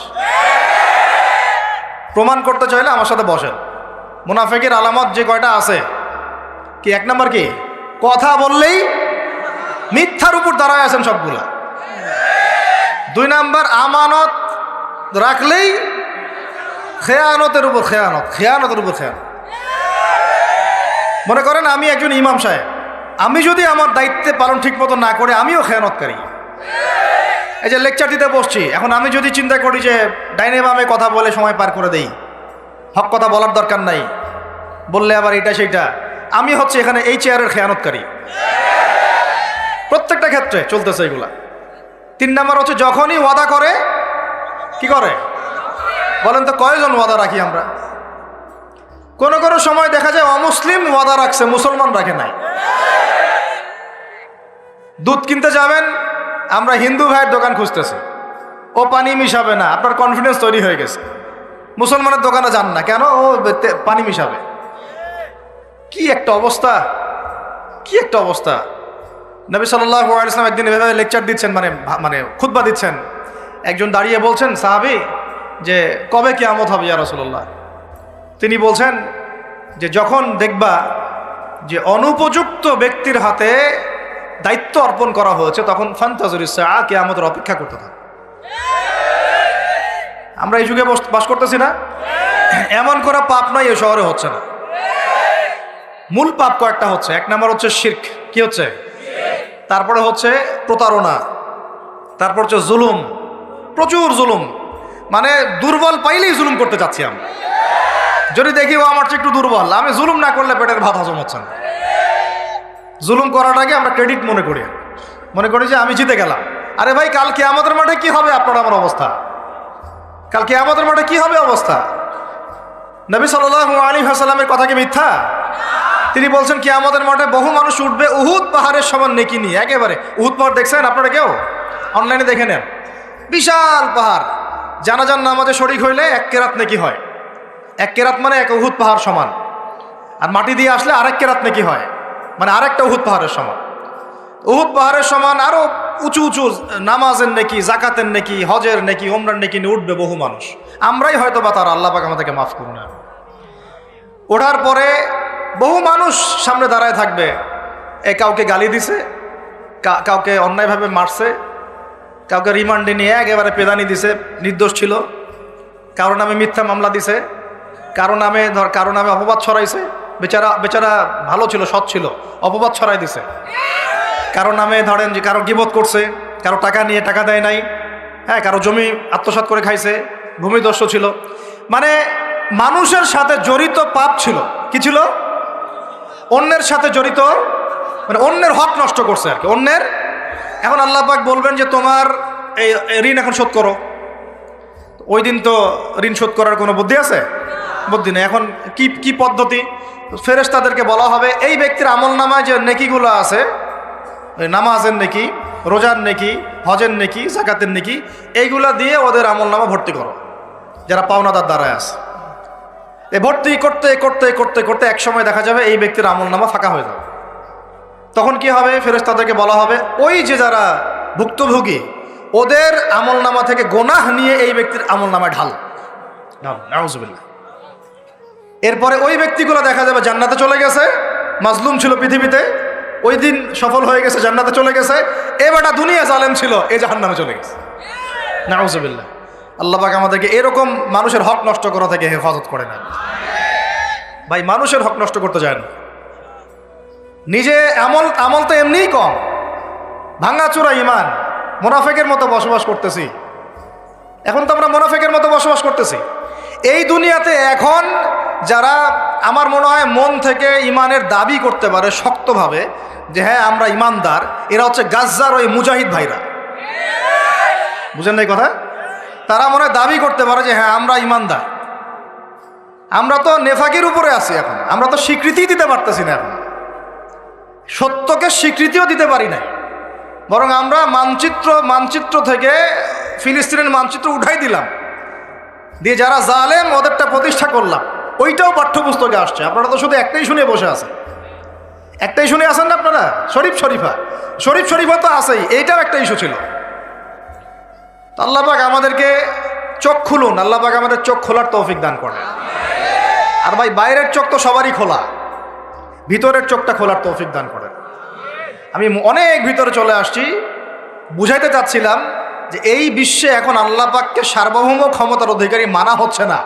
প্রমাণ করতে চাইলে আমার সাথে বসেন। মুনাফিকের আলামত যে কয়টা আছে, কি এক নাম্বার কি, কথা বললেই মিথ্যার উপর দাঁড়ায় আছেন সবগুলা। 2 নাম্বার, আমানত রাখলেই খেয়ানতের উপর খেয়ানত, খেয়ানতের উপর খেয়ানত। মনে করেন আমি একজন ইমাম সাহেব, আমি যদি আমার দায়িত্বে পালন ঠিক মতো না করে আমিও খেয়ানতকারী। এই যে লেকচার দিতে বসছি, এখন আমি যদি চিন্তা করি যে ডাইনে বামে কথা বলে সময় পার করে দেই, হক কথা বলার দরকার নাই, বললে আবার এটা সেইটা, আমি হচ্ছে এখানে এই চেয়ারের খেয়ানতকারী। প্রত্যেকটা ক্ষেত্রে চলতেছে এগুলা। 3 নাম্বার হচ্ছে যখনই ওয়াদা করে কি করে বলেন তো, কয়জন ওয়াদা রাখি আমরা? কোন কোন সময় দেখা যায় অমুসলিম ওয়াদা রাখছে, মুসলমান রাখে নাই। দুধ কিনতে যাবেন, আমরা হিন্দু ভাইয়ের দোকান খুঁজতেছি, ও পানি মিশাবে না, আপনার কনফিডেন্স তৈরি হয়ে গেছে। মুসলমানের দোকানে যান না কেন, ও পানি মিশাবে। কি একটা অবস্থা, কি একটা অবস্থা। নবী সাল্লাল্লাহু আলাইহি ওয়াসাল্লাম একদিন এভাবে লেকচার দিচ্ছেন, মানে খুতবা দিচ্ছেন। একজন দাঁড়িয়ে বলছেন, সাহাবী, যে কবে কিয়ামত হবে ইয়া রাসূলুল্লাহ? তিনি বলছেন যে যখন দেখবা যে অনুপযুক্ত ব্যক্তির হাতে দায়িত্ব অর্পণ করা হয়েছে, তখন ফান্তাজুরিস সাআ, কিয়ামতের অপেক্ষা করতে থাকো। আমরা এই যুগে বাস করতেছি না? এমন করা পাপ নয় এই শহরে হচ্ছে না। মূল পাপ কয়েকটা হচ্ছে। 1 নাম্বার হচ্ছে শিরক। কি হচ্ছে? তারপরে হচ্ছে প্রতারণা, তারপর হচ্ছে জুলুম, প্রচুর জুলুম। মানে দুর্বল পাইলেই জুলুম করতে চাচ্ছি আমরা। যদি দেখি ও আমার চেয়ে একটু দুর্বল, আমি জুলুম না করলে পেটের ভাত হজম হচ্ছে না। জুলুম করাটাকে আমরা ক্রেডিট মনে করি যে আমি জিতে গেলাম। আরে ভাই, কাল কিয়ামতের মাঠে কি হবে আপনার আমার অবস্থা? কাল কিয়ামতের মাঠে কি হবে অবস্থা? নবী সাল্লাল্লাহু আলাইহি ওয়াসাল্লামের কথা কি মিথ্যা? তিনি বলছেন কিয়ামতের মাঠে বহু মানুষ উঠবে উহুদ পাহাড়ের সমান নেকি নিয়ে। একেবারে উহুদ পাহাড় দেখছেন আপনারা কেউ? অনলাইনে দেখে নেন, বিশাল পাহাড়। জানাজার নামাজে শরীক হইলে 1 কেরাত নেকি হয়। 1 কেরাত মানে 1 উহুদ পাহাড় সমান। আর মাটি দিয়ে আসলে আরেক কেরাত নেকি হয়, মানে আরেকটা উহুদ পাহাড়ের সমান। উহুদ পাহাড়ের সমান আরো উঁচু উঁচু নামাজের নেকি, জাকাতের নেকি, হজের নেকি, ওমরার নেকি নিয়ে উঠবে বহু মানুষ। আমরাই হয়তো বা তারা, আল্লাহ পাক আমাদেরকে মাফ করুন না। ওঠার পরে বহু মানুষ সামনে দাঁড়ায় থাকবে। কাউকে গালি দিছে, কাউকে অন্যায়ভাবে মারছে, কাউকে রিমান্ডে নিয়ে একেবারে পেদানি দিছে, নির্দোষ ছিল। কারো নামে মিথ্যা মামলা দিছে, কারো নামে অপবাদ ছড়াইছে। বেচারা ভালো ছিল, সৎ ছিল, অপবাদ ছড়াই দিছে। কারো নামে ধরেন যে কারো গীবত করছে, কারো টাকা নিয়ে টাকা দেয় নাই, হ্যাঁ, কারো জমি আত্মসাৎ করে খাইছে, ভূমিদস্যু ছিল। মানে মানুষের সাথে জড়িত পাপ ছিল। কি ছিল? অন্যের সাথে জড়িত, মানে অন্যের হক নষ্ট করছে আর কি, অন্যের। এখন আল্লাহ পাক বলবেন যে তোমার এই ঋণ এখন শোধ করো। ওই দিন তো ঋণ শোধ করার কোনো বুদ্ধি আছে? বুদ্ধি নেই। এখন কি পদ্ধতি? ফেরেশতাদেরকে বলা হবে এই ব্যক্তির আমল নামায় যে নেকিগুলো আছে, ওই নামাজের নেকি, রোজার নেকি, হজের নেকি, জাকাতের নেকি, এইগুলা দিয়ে ওদের আমল নামা ভর্তি করো, যারা পাওনাদার দ্বারায় আছে। এ ভর্তি করতে করতে করতে করতে এক সময় দেখা যাবে এই ব্যক্তির আমল নামা ফাঁকা হয়ে যাবে। তখন কি হবে? ফেরেশতাদেরকে বলা হবে ওই যে যারা ভুক্তভোগী, ওদের আমল নামা থেকে গোনাহ নিয়ে এই ব্যক্তির আমল নামায় ঢাল। নাউজুবিল্লাহ। এরপরে ওই ব্যক্তিগুলো দেখা যাবে জান্নাতে চলে গেছে, মাজলুম ছিল পৃথিবীতে, ওই দিন সফল হয়ে গেছে, জান্নাতে চলে গেছে। এবারটা দুনিয়া জালেম ছিল, এই জাহান্নামে চলে গেছে। নাউজুবিল্লাহ। আল্লাহ পাক আমাদেরকে এরকম মানুষের হক নষ্ট করা থেকে হেফাজত করে না। ভাই, মানুষের হক নষ্ট করতে যায় না। নিজে আমল তো এমনিই কম, ভাঙাচোরা ইমান, মুনাফিকের মতো বসবাস করতেছি। এখন তো আমরা মুনাফিকের মতো বসবাস করতেছি এই দুনিয়াতে। এখন যারা আমার মনে হয় মন থেকে ইমানের দাবি করতে পারে শক্তভাবে যে হ্যাঁ আমরা ইমানদার, এরা হচ্ছে গাজ্জার ওই মুজাহিদ ভাইরা। বুঝেন না এই কথা? তারা মনে হয় দাবি করতে পারে যে হ্যাঁ আমরা ইমানদার। আমরা তো নেফাকের উপরে আছি। এখন আমরা তো স্বীকৃতি দিতে পারতেছি না, এখন সত্যকে স্বীকৃতিও দিতে পারি না। বরং আমরা মানচিত্র থেকে ফিলিস্তিনের মানচিত্র উঠাই দিলাম, দিয়ে যারা জালেম ওদেরটা প্রতিষ্ঠা করলাম। ওইটাও পাঠ্যপুস্তকে আসছে। আপনারা তো শুধু একটাই শুনে বসে আছেন, একটাই শুনে আছেন না আপনারা? শরীফা তো আছেই, এইটাও একটা ইস্যু ছিল। তো আল্লাহ পাক আমাদেরকে চোখ খুলুন, আল্লাহ পাক আমাদের চোখ খোলার তৌফিক দান করেন। আর ভাই বাইরের চোখ তো সবারই খোলা, ভিতরের চোখটা খোলার তৌফিক দান করেন। আমি অনেক ভিতরে চলে আসছি, বুঝাইতে চাচ্ছিলাম যে এই বিশ্বে এখন আল্লাহ পাককে সার্বভৌম ক্ষমতার অধিকারী মানা হচ্ছে না,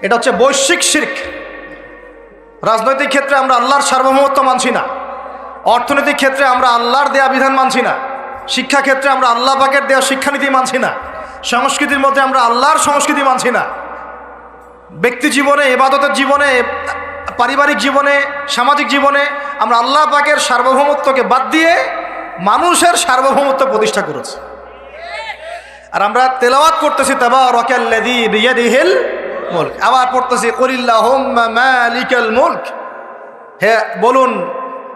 এটা হচ্ছে বৈশ্বিক শিরক। রাজনৈতিক ক্ষেত্রে আমরা আল্লাহর সার্বভৌমত্ব মানছি না, অর্থনৈতিক ক্ষেত্রে আমরা আল্লাহর দেয়া বিধান মানছি না, শিক্ষা ক্ষেত্রে আমরা আল্লাহ পাকের দেয়া শিক্ষানীতি মানছি না, সংস্কৃতির মধ্যে আমরা আল্লাহর সংস্কৃতি মানছি না, ব্যক্তি জীবনে, ইবাদতের জীবনে, পারিবারিক জীবনে, সামাজিক জীবনে আমরা আল্লাহ পাকের সার্বভৌমত্বকে বাদ দিয়ে মানুষের সার্বভৌমত্ব প্রতিষ্ঠা করেছি। আর আমরা তেলাওয়াত করতেছি তাবারাকাল্লাযী বিয়াদিহিল মুলক, আবার পড়তেছি কুলিল্লাহুম্মা মালিকাল মুলক, হে বলুন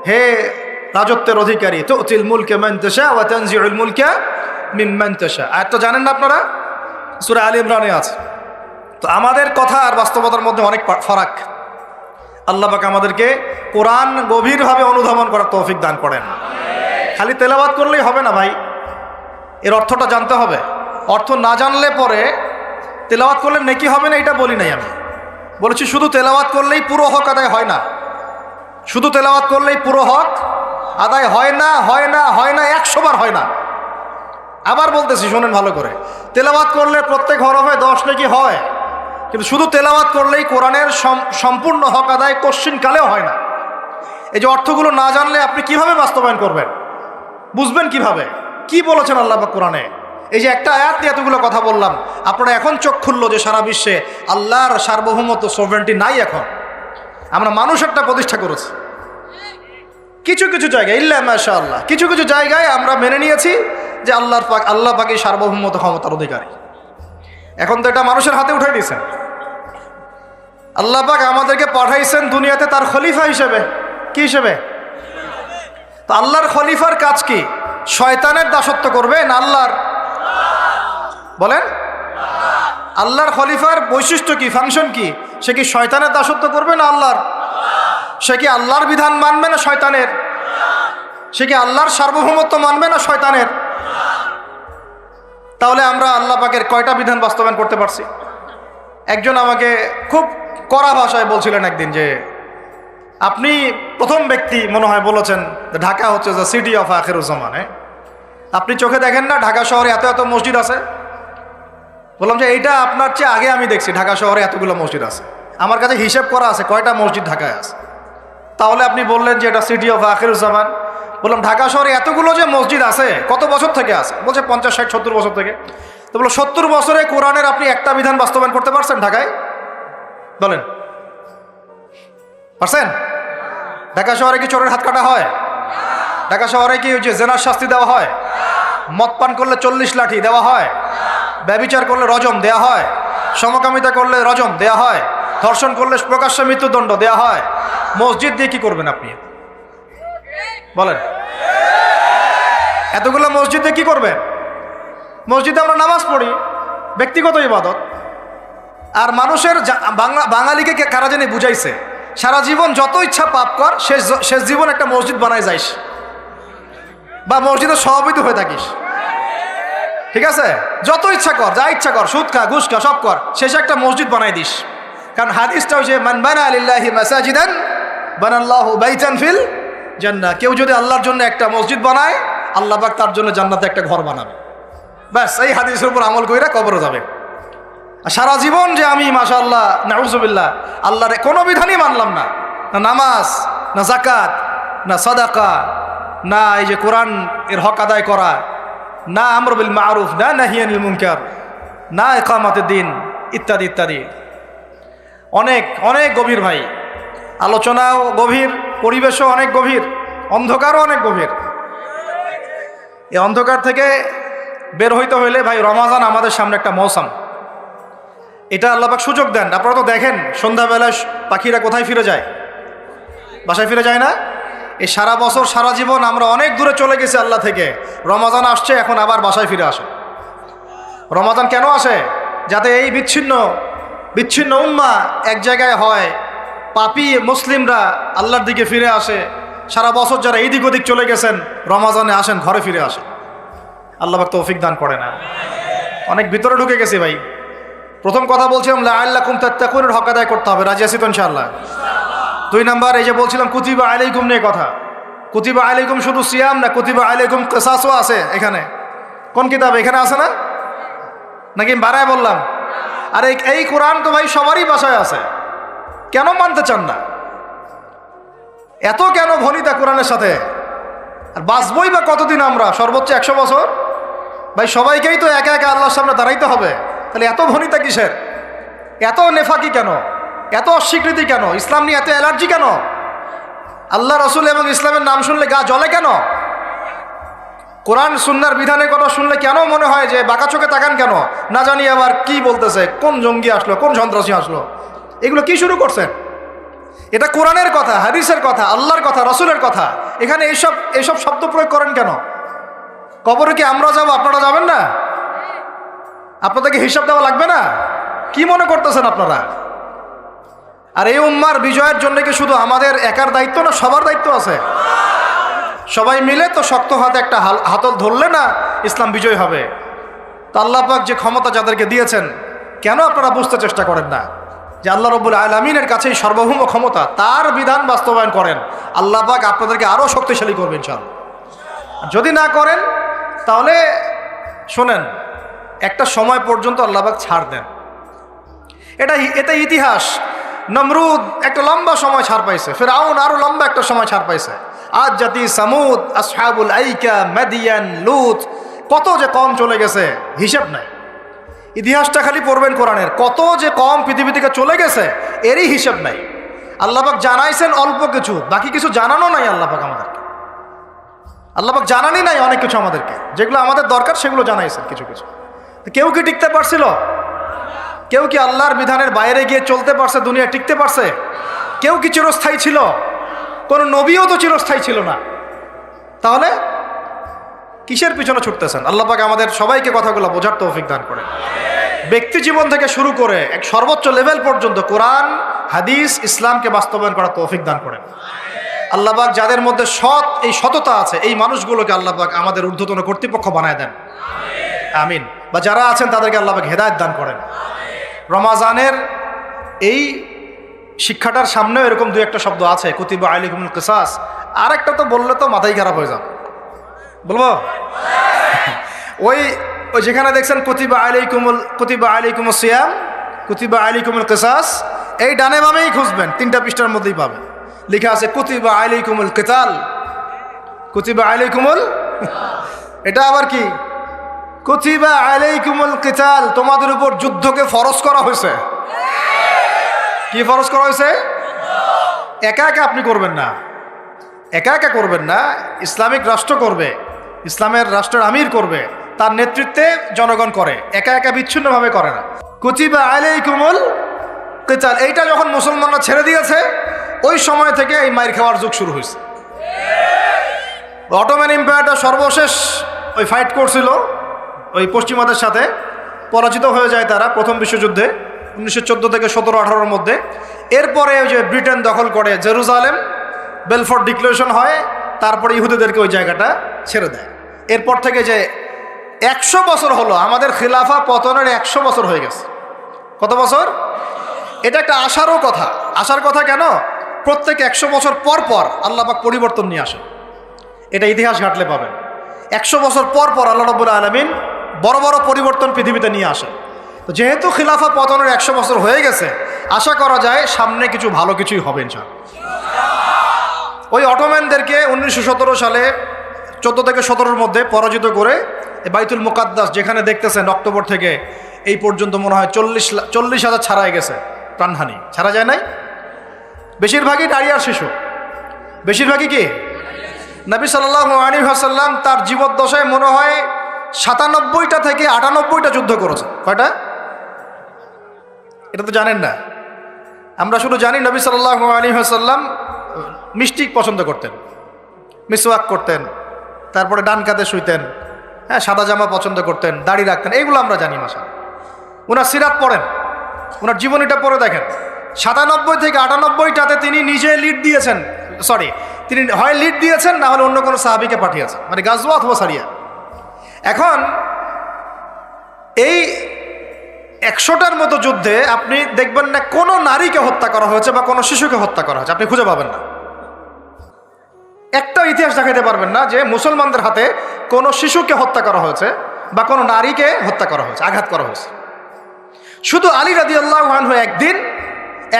হে রাজত্বের অধিকারী, তুতিল মুলকা মান তাশা ওয়া তানজিউল মুলকা মিম্মান তাশা। আর তো জানেন না আপনারা, সূরা আলে ইমরানে আছে। তো আমাদের কথা আর বাস্তবতার মধ্যে অনেক ফারাক। আল্লাহ পাক আমাদেরকে কোরআন গভীরভাবে অনুধাবন করার তৌফিক দান করেন। খালি তেলাওয়াত করলেই হবে না ভাই, এর অর্থটা জানতে হবে। অর্থ না জানলে পরে তেলাওয়াত করলে নেকি হবে না এটা বলি নাই, আমি বলেছি শুধু তেলাওয়াত করলেই পুরো হক আদায় হয় না, শুধু তেলাওয়াত করলেই পুরো হক আদায় হয় না, হয় না, হয় না, 100 বার হয় না। আবার বলতেছি শোনেন ভালো করে, তেলাওয়াত করলে প্রত্যেক হরফে 10 নেকি হয়, কিন্তু শুধু তেলাওয়াত করলেই কোরআনের সম্পূর্ণ হক আদায় কোশ্চিনকালেও হয় না। এই যে অর্থগুলো না জানলে আপনি কিভাবে বাস্তবায়ন করবেন, বুঝবেন কিভাবে, কি বলেছেন আল্লাহ পাক কোরআনে? এই যে একটা আয়াত নিয়ে এতগুলো কথা বললাম, আপনারা এখন চোখ খুললো যে সারা বিশ্বে আল্লাহর সার্বভৌমত্ব সভরেন্টি নাই। এখন আমরা মানুষেরটা প্রতিষ্ঠা করেছি কিছু কিছু জায়গায়, ইল্লা মাশাআল্লাহ, কিছু কিছু জায়গায় আমরা মেনে নিয়েছি যে আল্লাহ পাকের সার্বভৌমত্ব ক্ষমতার অধিকারী। এখন তো এটা মানুষের হাতে উঠাই দিয়েছেন। আল্লাহ পাক আমাদেরকে পাঠাইছেন দুনিয়াতে তার খলিফা হিসেবে। কি হিসেবে? তো আল্লাহর খলিফার কাজ কি? শয়তানের দাসত্ব করবে না আল্লাহর? বলেন, আল্লাহর খলিফার বৈশিষ্ট্য কি, ফাংশন কি? সে কি শয়তানের দাসত্ব করবে না আল্লাহর? সে কি আল্লাহর বিধান মানবে না শয়তানের? সে কি আল্লাহর সার্বভৌমত্ব মানবে না শয়তানের? তাহলে আমরা আল্লাহ পাকের কয়টা বিধান বাস্তবায়ন করতে পারছি? একজন আমাকে খুব কড়া ভাষায় বলছিলেন একদিন যে আপনি প্রথম ব্যক্তি মনে হয় বলেছেন ঢাকা হচ্ছে দ্য সিটি অফ আখিরুজ্জামান। আপনি চোখে দেখেন না ঢাকা শহরে এত এত মসজিদ আছে? বললাম যে এইটা আপনার চেয়ে আগে আমি দেখছি ঢাকা শহরে এতগুলো মসজিদ আছে, আমার কাছে হিসেব করা আছে কয়টা মসজিদ ঢাকায় আছে। তাহলে আপনি বললেন যে এটা সিটি অফ আখিরুজ্জামান। বললাম ঢাকা শহরে এতগুলো যে মসজিদ আছে কত বছর থেকে আছে? বলছে 50, 60, 70 বছর থেকে। তো বলো 70 বছরে কোরআনের আপনি একটা বিধান বাস্তবায়ন করতে পারছেন ঢাকায়? বলেন, পারছেন? ঢাকা শহরে কি চোরের হাত কাটা হয়? ঢাকা শহরে কি ওই যে জেনার শাস্তি দেওয়া হয়? মদ পান করলে 40 লাঠি দেওয়া হয়? ব্যভিচার করলে রজম দেয়া হয়? সমকামিতা করলে রজম দেয়া হয়? ধর্ষণ করলে প্রকাশ্যে মৃত্যুদণ্ড দেয়া হয়? মসজিদ দিয়ে কি করবেন আপনি? বলেন, এতগুলো মসজিদে কি করবেন? মসজিদে আমরা নামাজ পড়ি, ব্যক্তিগত ইবাদত। আর মানুষের বাঙালিকে কারা জানি বুঝাইছে সারা জীবন যত ইচ্ছা পাপ কর, শেষ জীবন একটা মসজিদ বানায় যাইস বা মসজিদের সভাপতি হয়ে থাকিস, ঠিক আছে? যত ইচ্ছা কর, যা ইচ্ছা কর, সুদ খা, ঘুষ খা, সব কর, শেষে একটা মসজিদ বানাই দিস। কারণ হাদিসটা হচ্ছে মান বানা লিল্লাহি মাসাজিদান বানাল্লাহু বাইতান ফিল জান্নাহ। কেউ যদি আল্লাহর জন্য একটা মসজিদ বানায়, আল্লাহ পাক তার জন্য জান্নাতে একটা ঘর বানাবে। ব্যাস, এই হাদিসের উপর আমল কইরা কবরে যাবে। আর সারা জীবন যে আমি মাশাআল্লাহ নাউজুবিল্লাহ আল্লাহর কোনো বিধানই মানলাম না, না নামাজ, না যাকাত, না সাদাকা, না এই যে কোরআন এর হক আদায় করা, না আমর বিল মারুফ, না নাহি আনিল মুনকার, না ইকামাতুদ দ্বীন, ইত্যাদি ইত্যাদি। অনেক অনেক গভীর ভাই, আলোচনাও গভীর, পরিবেশও অনেক গভীর, অন্ধকারও অনেক গভীর। এই অন্ধকার থেকে বের হইতে হইলে ভাই রমাজান আমাদের সামনে একটা মৌসুম, এটা আল্লাহ পাক সুযোগ দেন। আপনারা তো দেখেন সন্ধ্যাবেলায় পাখিরা কোথায় ফিরে যায়? বাসায় ফিরে যায় না? এই সারা বছর সারা জীবন আমরা অনেক দূরে চলে গেছি আল্লাহ থেকে, রমাজান আসছে এখন আবার বাসায় ফিরে আসে। রমাজান কেন আসে? যাতে এই বিচ্ছিন্ন উম্মাহ এক জায়গায় হয়, পাপী মুসলিমরা আল্লাহর দিকে ফিরে আসে। সারা বছর যারা এইদিক ওদিক চলে গেছেন রমাজানে আসেন, ঘরে ফিরে আসেন। আল্লাহ পাক তৌফিক দান করে না। অনেক ভিতরে ঢুকে গেছি ভাই। প্রথম কথা বলছিলাম লাআল্লাকুম তাত্তাকুনের হক আদায় করতে হবে, রাজি আছি তো ইনশাআল্লাহ? 2 নাম্বার এই যে বলছিলাম কুতিবা আলাইকুম নিয়ে কথা। কুতিবা আলাইকুম শুধু সিয়াম না, কুতিবা আলাইকুম কিসাসও আছে এখানে। কোন কিতাব এখানে আছে না? নাকি বাড়ায় বললাম? আর এই কোরআন তো ভাই সবারই বাসায় আছে, কেন মানতে চান না? এত কেন ভনিতা কোরআনের সাথে? আর বাঁচবই বা কতদিন আমরা? সর্বোচ্চ 100 বছর। ভাই সবাইকেই তো একা একা আল্লাহর সামনে দাঁড়াইতে হবে, তাহলে এত ভনিতা কিসের? এত নেফাকি কেন? এত অস্বীকৃতি কেন? ইসলাম নিয়ে এত অ্যালার্জি কেন? আল্লাহ রসুল এবং ইসলামের নাম শুনলে গা জ্বলে কেন? কোরআন সুন্নাহর বিধানের কথা শুনলে কেন মনে হয় যে বাঁকা চোখে তাকান কেন? না জানি আবার কি বলতেছে, কোন জঙ্গি আসলো, কোন সন্ত্রাসী আসলো, এগুলো কি শুরু করছেন? এটা কোরআনের কথা, হাদিসের কথা, আল্লাহর কথা, রসুলের কথা। এখানে এইসব শব্দ প্রয়োগ করেন কেন? কবরে কি আমরা যাব, আপনারা যাবেন না? আপনাদেরকে হিসাব দেওয়া লাগবে না? কি মনে করতেছেন আপনারা? আর এই উম্মার বিজয়ের জন্য কি শুধু আমাদের একার দায়িত্ব না, সবার দায়িত্ব আছে? সবাই মিলে তো শক্ত হাতে একটা হাতল ধরলে না ইসলাম বিজয় হবে। তো আল্লাহ পাক যে ক্ষমতা যাদেরকে দিয়েছেন, কেন আপনারা বুঝতে চেষ্টা করেন না যে আল্লাহ রব্বুল আলামিনের কাছেই সর্বভৌম ক্ষমতা, তার বিধান বাস্তবায়ন করেন, আল্লাহ পাক আপনাদেরকে আরও শক্তিশালী করবেন ইনশাআল্লাহ। যদি না করেন তাহলে শোনেন, একটা সময় পর্যন্ত আল্লাহ পাক ছাড় দেন। এটা ইতিহাস। নমরুদ একটা লম্বা সময় ছাড় পাইছে, ফিরআউন আরো লম্বা একটা সময় ছাড় পাইছে, আদ জাতি, সামুদ, আসহাবুল আইকা, মাদিয়ান, লুত, কত যে কম চলে গেছে হিসাব নাই। ইতিহাসটা খালি পড়বেন কোরআনের, কত যে কম পৃথিবী থেকে চলে গেছে এরই হিসাব নাই। আল্লাহ পাক জানাইছেন অল্প কিছু, বাকি কিছু জানানো নাই আল্লাহ পাক আমাদেরকে। আল্লাহ পাক জানানি নাই অনেক কিছু আমাদেরকে, যেগুলো আমাদের দরকার সেগুলো জানাইছেন কিছু কিছু। কেউ কি টিকতে পারছিল? কেউ কি আল্লাহর বিধানের বাইরে গিয়ে চলতে পারছে? দুনিয়া টিকতে পারছে? কেউ কি চিরস্থায়ী ছিল? কোন নবীও তো চিরস্থায়ী ছিল না। তাহলে কিসের পিছনে ছুটতেছেন? আল্লাহ পাক আমাদের সবাইকে কথাগুলো বোঝার তৌফিক দান করেন। ব্যক্তি জীবন থেকে শুরু করে এক সর্বোচ্চ লেভেল পর্যন্ত কোরআন, হাদিস, ইসলামকে বাস্তবায়ন করার তৌফিক দান করেন। আল্লাহ পাক যাদের মধ্যে সততা আছে, এই মানুষগুলোকে আল্লাহ পাক আমাদের ঊর্ধ্বতন কর্তৃপক্ষ বানায় দেন, আমিন। বা যারা আছেন তাদেরকে আল্লাহ পাক হেদায়েত দান করেন। রমাজানের এই শিক্ষাটার সামনেও এরকম 2-1টা শব্দ আছে, কুতিবা আলাইকুমুল কিসাস। আর একটা তো বললে তো মাথাই খারাপ হয়ে যাবে, বলবো? ওই যেখানে দেখছেন কুতিবা আলাইকুমুস সিয়াম, কুতিবা আলাইকুমুল কিসাস, এই ডানে বামেই খুঁজবেন, 3টা পৃষ্ঠার মধ্যেই পাবেন। লেখা আছে কুতিবা আলাইকুমুল কিতাল, কুতিবা আলাইকুমুল, এটা আবার কি? কুতিবা আলাইকুমুল কিতাল, তোমাদের উপর যুদ্ধকে ফরজ করা হয়েছে। কি ফরজ করা হয়েছে? একা একা আপনি করবেন না, একা একা করবেন না। ইসলামিক রাষ্ট্র করবে, ইসলামের রাষ্ট্রের আমির করবে, তার নেতৃত্বে জনগণ করে, একা একা বিচ্ছিন্নভাবে করে না। কুতিবা আলাইকুমুল কিতাল, এইটা যখন মুসলমানরা ছেড়ে দিয়েছে, ওই সময় থেকে এই মাইর খাওয়ার যুগ শুরু হয়েছে। অটোম্যান এম্পায়ারটা সর্বশেষ ওই ফাইট করছিল ওই পশ্চিমাদের সাথে, পরাজিত হয়ে যায় তারা প্রথম বিশ্বযুদ্ধে 1914 থেকে 17-18-র মধ্যে। এরপরে ওই যে ব্রিটেন দখল করে জেরুজালেম, বেলফোর্ট ডিক্লারেশন হয়, তারপরে ইহুদিদেরকে ওই জায়গাটা ছেড়ে দেয়। এরপর থেকে যে 100 বছর হলো, আমাদের খিলাফা পতনের 100 বছর হয়ে গেছে। কত বছর? এটা একটা আশারও কথা। আশার কথা কেন? প্রত্যেক 100 বছর পর পর আল্লাহ পাক পরিবর্তন নিয়ে আসেন, এটা ইতিহাস ঘাটলে পাবেন। 100 বছর পর পর আল্লাহ রাব্বুল আলামিন বড় বড় পরিবর্তন পৃথিবীতে নিয়ে আসেন। তো যেহেতু খিলাফা পতনের 100 বছর হয়ে গেছে, আশা করা যায় সামনে কিছু ভালো কিছুই হবে ইনশাআল্লাহ। ওই অটোম্যানদেরকে 1917 সালে 14 থেকে 17-র মধ্যে পরাজিত করে বাইতুল মুকাদ্দাস, যেখানে দেখতেছেন অক্টোবর থেকে এই পর্যন্ত মনে হয় 40,000 ছাড়াই গেছে, প্রাণহানি ছাড়া যায় নাই। বেশিরভাগই নারী আর শিশু, বেশিরভাগই কি? নবী সাল্লাল্লাহু আলাইহি ওয়াসাল্লাম তার জীবদ্দশায় মনে হয় 97টা থেকে 98টা যুদ্ধ করেছে। কয়টা? এটা তো জানেন না। আমরা শুধু জানি নবী সাল্লাল্লাহু আলাইহি ওয়াসাল্লাম মিষ্টি পছন্দ করতেন, মিসওয়াক করতেন, তারপরে ডান কাঁধে শুইতেন, হ্যাঁ, সাদা জামা পছন্দ করতেন, দাড়ি রাখতেন, এইগুলো আমরা জানি। মাসা ওনার সিরাত পড়েন, ওনার জীবনীটা পড়ে দেখেন। 97 থেকে 98টাতে তিনি নিজে লিড দিয়েছেন, তিনি হয় লিড দিয়েছেন, না হলে অন্য কোনো সাহাবীকে পাঠিয়েছেন, মানে গাজওয়া অথবা সারিয়া। এখন এই 100টার মতো যুদ্ধে আপনি দেখবেন না কোনো নারীকে হত্যা করা হয়েছে বা কোনো শিশুকে হত্যা করা হয়েছে, আপনি খুঁজে পাবেন না। একটা ইতিহাস দেখাতে পারবেন না যে মুসলমানদের হাতে কোনো শিশুকে হত্যা করা হয়েছে বা কোনো নারীকে হত্যা করা হয়েছে, আঘাত করা হয়েছে। শুধু আলী রাদিয়াল্লাহু আনহু একদিন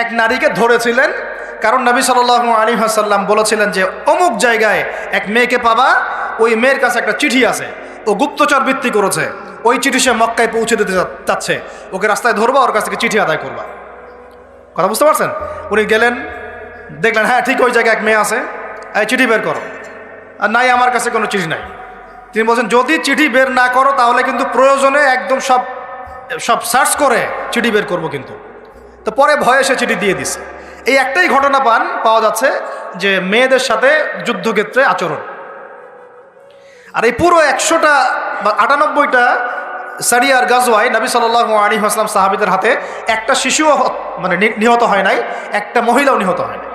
এক নারীকে ধরেছিলেন, কারণ নবী সাল্লাল্লাহু আলাইহি ওয়াসাল্লাম বলেছিলেন যে অমুক জায়গায় এক মেয়েকে পাবা, ওই মেয়ের কাছে একটা চিঠি আছে, ও গুপ্তচর বৃত্তি করেছে, ওই চিঠি সে মক্কায় পৌঁছে দিতে চাচ্ছে, ওকে রাস্তায় ধরবা, ওর কাছ থেকে চিঠি আদায় করবা। কথা বুঝতে পারছেন? উনি গেলেন, দেখলেন হ্যাঁ ঠিক ওই জায়গায় এক মেয়ে আছে, এই চিঠি বের করো। আর নাই, আমার কাছে কোনো চিঠি নাই। তিনি বলছেন যদি চিঠি বের না করো তাহলে কিন্তু প্রয়োজনে একদম সব সার্চ করে চিঠি বের করবো কিন্তু। তো পরে ভয়ে সে চিঠি দিয়ে দিছে। এই একটাই ঘটনা পাওয়া যাচ্ছে যে মেয়েদের সাথে যুদ্ধক্ষেত্রে আচরণ। আর এই পুরো 100টা বা 98টা সারিয়ার গাজওয়ায় নবী সাল্লাল্লাহু আলাইহি ওয়াসাল্লাম সাহাবীদের হাতে একটা শিশুও মানে নিহত হয় নাই, একটা মহিলাও নিহত হয় নাই।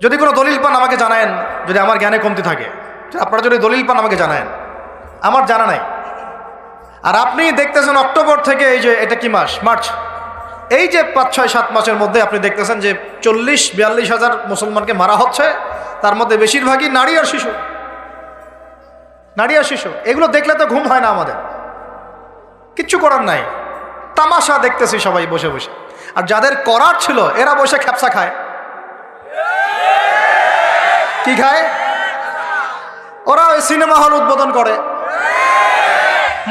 যদি কোনো দলিল পান আমাকে জানায়েন, যদি আমার জ্ঞানে কমতি থাকে, আপনারা যদি দলিল পান আমাকে জানায়েন, আমার জানা নাই। আর আপনি দেখতেছেন অক্টোবর থেকে এই যে এটা কি মাস, মার্চ, এই যে 5-6-7 মাসের মধ্যে আপনি দেখতেছেন যে 40-42 হাজার মুসলমানকে মারা হচ্ছে, তার মধ্যে বেশিরভাগই নারী আর শিশু। নারী আর শিশু, এগুলো দেখলে তো ঘুম হয় না আমাদের, কিচ্ছু করার নাই, তামাশা দেখতেছি সবাই বসে বসে। আর যাদের করার ছিল এরা বসে খ্যাপসা খায়। কি খায়? ওরা ওই সিনেমা হল উদ্বোধন করে,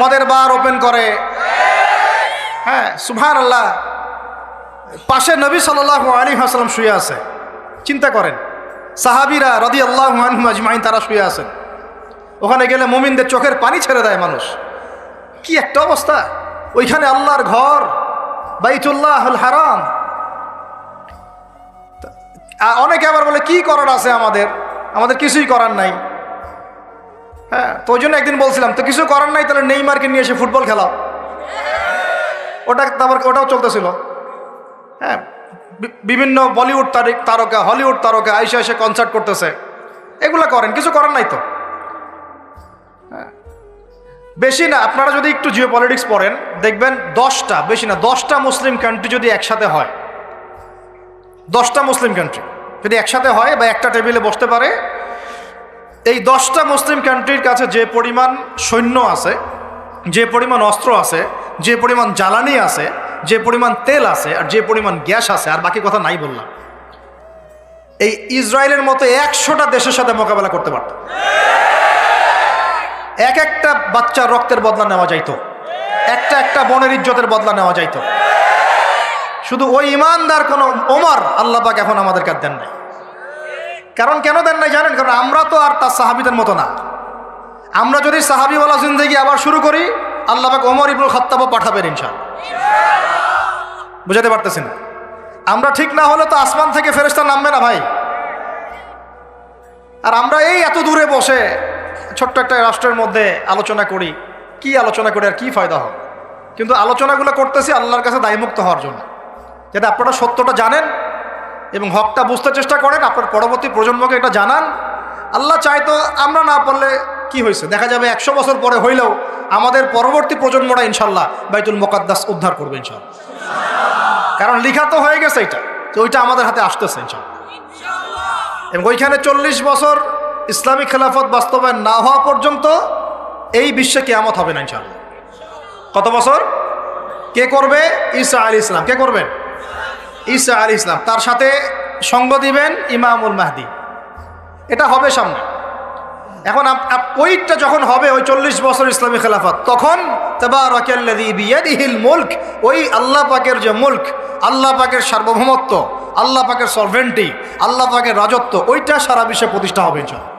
মদের বার ওপেন করে। হ্যাঁ, সুবহানাল্লাহ। পাশে নবী সাল্লাল্লাহু আলাইহি ওয়াসাল্লাম শুয়ে আছে, চিন্তা করেন, সাহাবীরা রাদিয়াল্লাহু আনহুম আজমাইন তারা শুয়ে আছেন। ওখানে গেলে মুমিনদের চোখের পানি ছেড়ে দেয় মানুষ। কি একটা অবস্থা! ওইখানে আল্লাহর ঘর বাইতুল্লাহুল হারাম। অনেকে আবার বলে কি করার আছে আমাদের কিছুই করার নাই। হ্যাঁ, তো ওই জন্য একদিন বলছিলাম তো কিছু করার নাই, তাহলে নেইমারকে নিয়ে এসে ফুটবল খেলাও। ওটাও চলতেছিল। হ্যাঁ, বিভিন্ন বলিউড তারকা, হলিউড তারকা এসে কনসার্ট করতেছে, এগুলা করেন, কিছু করার নাই তো। হ্যাঁ, বেশি না, আপনারা যদি একটু জিও পলিটিক্স পড়েন দেখবেন 10টা, বেশি না 10টা মুসলিম কান্ট্রি যদি একসাথে হয়, 10টা মুসলিম কান্ট্রি যদি একসাথে হয় বা একটা টেবিলে বসতে পারে, এই 10টা মুসলিম কান্ট্রির কাছে যে পরিমাণ সৈন্য আছে, যে পরিমাণ অস্ত্র আছে, যে পরিমাণ জ্বালানি আছে, যে পরিমাণ তেল আছে, আর যে পরিমাণ গ্যাস আছে, আর বাকি কথা নাই বললাম, এই ইসরায়েলের মতো 100টা দেশের সাথে মোকাবেলা করতে পারত। একটা বাচ্চার রক্তের বদলা নেওয়া যাইতো, একটা বোনের ইজ্জতের বদলা নেওয়া যাইতো। শুধু ওই ইমানদার কোন ওমর আল্লাহ পাক এখন আমাদেরকে দেন নাই। কারণ কেন দেন নাই জানেন? কারণ আমরা তো আর তার সাহাবীদের মতো না। আমরা যদি সাহাবীওয়ালা জিন্দেগি আবার শুরু করি, আল্লাহ পাক ওমর ইবনুল খাত্তাবও পাঠাবেন ইনশাআল্লাহ। বুঝাতে পারতেছি না? আমরা ঠিক না হলে তো আসমান থেকে ফেরেশতা নামবে না ভাই। আর আমরা এই এত দূরে বসে ছোট্ট একটা রাষ্ট্রের মধ্যে আলোচনা করি, কি আলোচনা করি আর কি ফায়দা হয়? কিন্তু আলোচনাগুলো করতেছি আল্লাহর কাছে দায়মুক্ত হওয়ার জন্য, যাতে আপনারা সত্যটা জানেন এবং হকটা বুঝতে চেষ্টা করেন, আপনার পরবর্তী প্রজন্মকে এটা জানান। আল্লাহ চাইতো আমরা না পারলে কি হয়েছে, দেখা যাবে 100 বছর পরে হইলেও আমাদের পরবর্তী প্রজন্মটা ইনশাল্লাহ বাইতুল মুকাদ্দাস উদ্ধার করবে ইনশাল্লাহ। কারণ লিখা তো হয়ে গেছে এটা, যে ওইটা আমাদের হাতে আসতেছে ইনশাল্লাহ। এবং ওইখানে 40 বছর ইসলামী খেলাফত বাস্তবায়ন না হওয়া পর্যন্ত এই বিশ্বে কিয়ামত হবে না ইনশাল্লাহ। কত বছর? কে করবে? ঈসা আলাইহিস সালাম। কে করবেন? ঈসা আলাইহিস সালাম। তার সাথে সঙ্গ দিবেন ইমামুল মাহদি। এটা হবে সামনে। এখন ওইটা যখন হবে, ওই 40 বছর ইসলামী খেলাফত, তখন তাবারাকাল্লাযী বিয়াদিহিল মুলক, ওই আল্লাহ পাকের যে মুলক, আল্লাহ পাকের সার্বভৌমত্ব, আল্লাহ পাকের সলভেন্টি, আল্লাহ পাকের রাজত্ব, ওইটা সারা বিশ্বে প্রতিষ্ঠা হবে ইনশাআল্লাহ।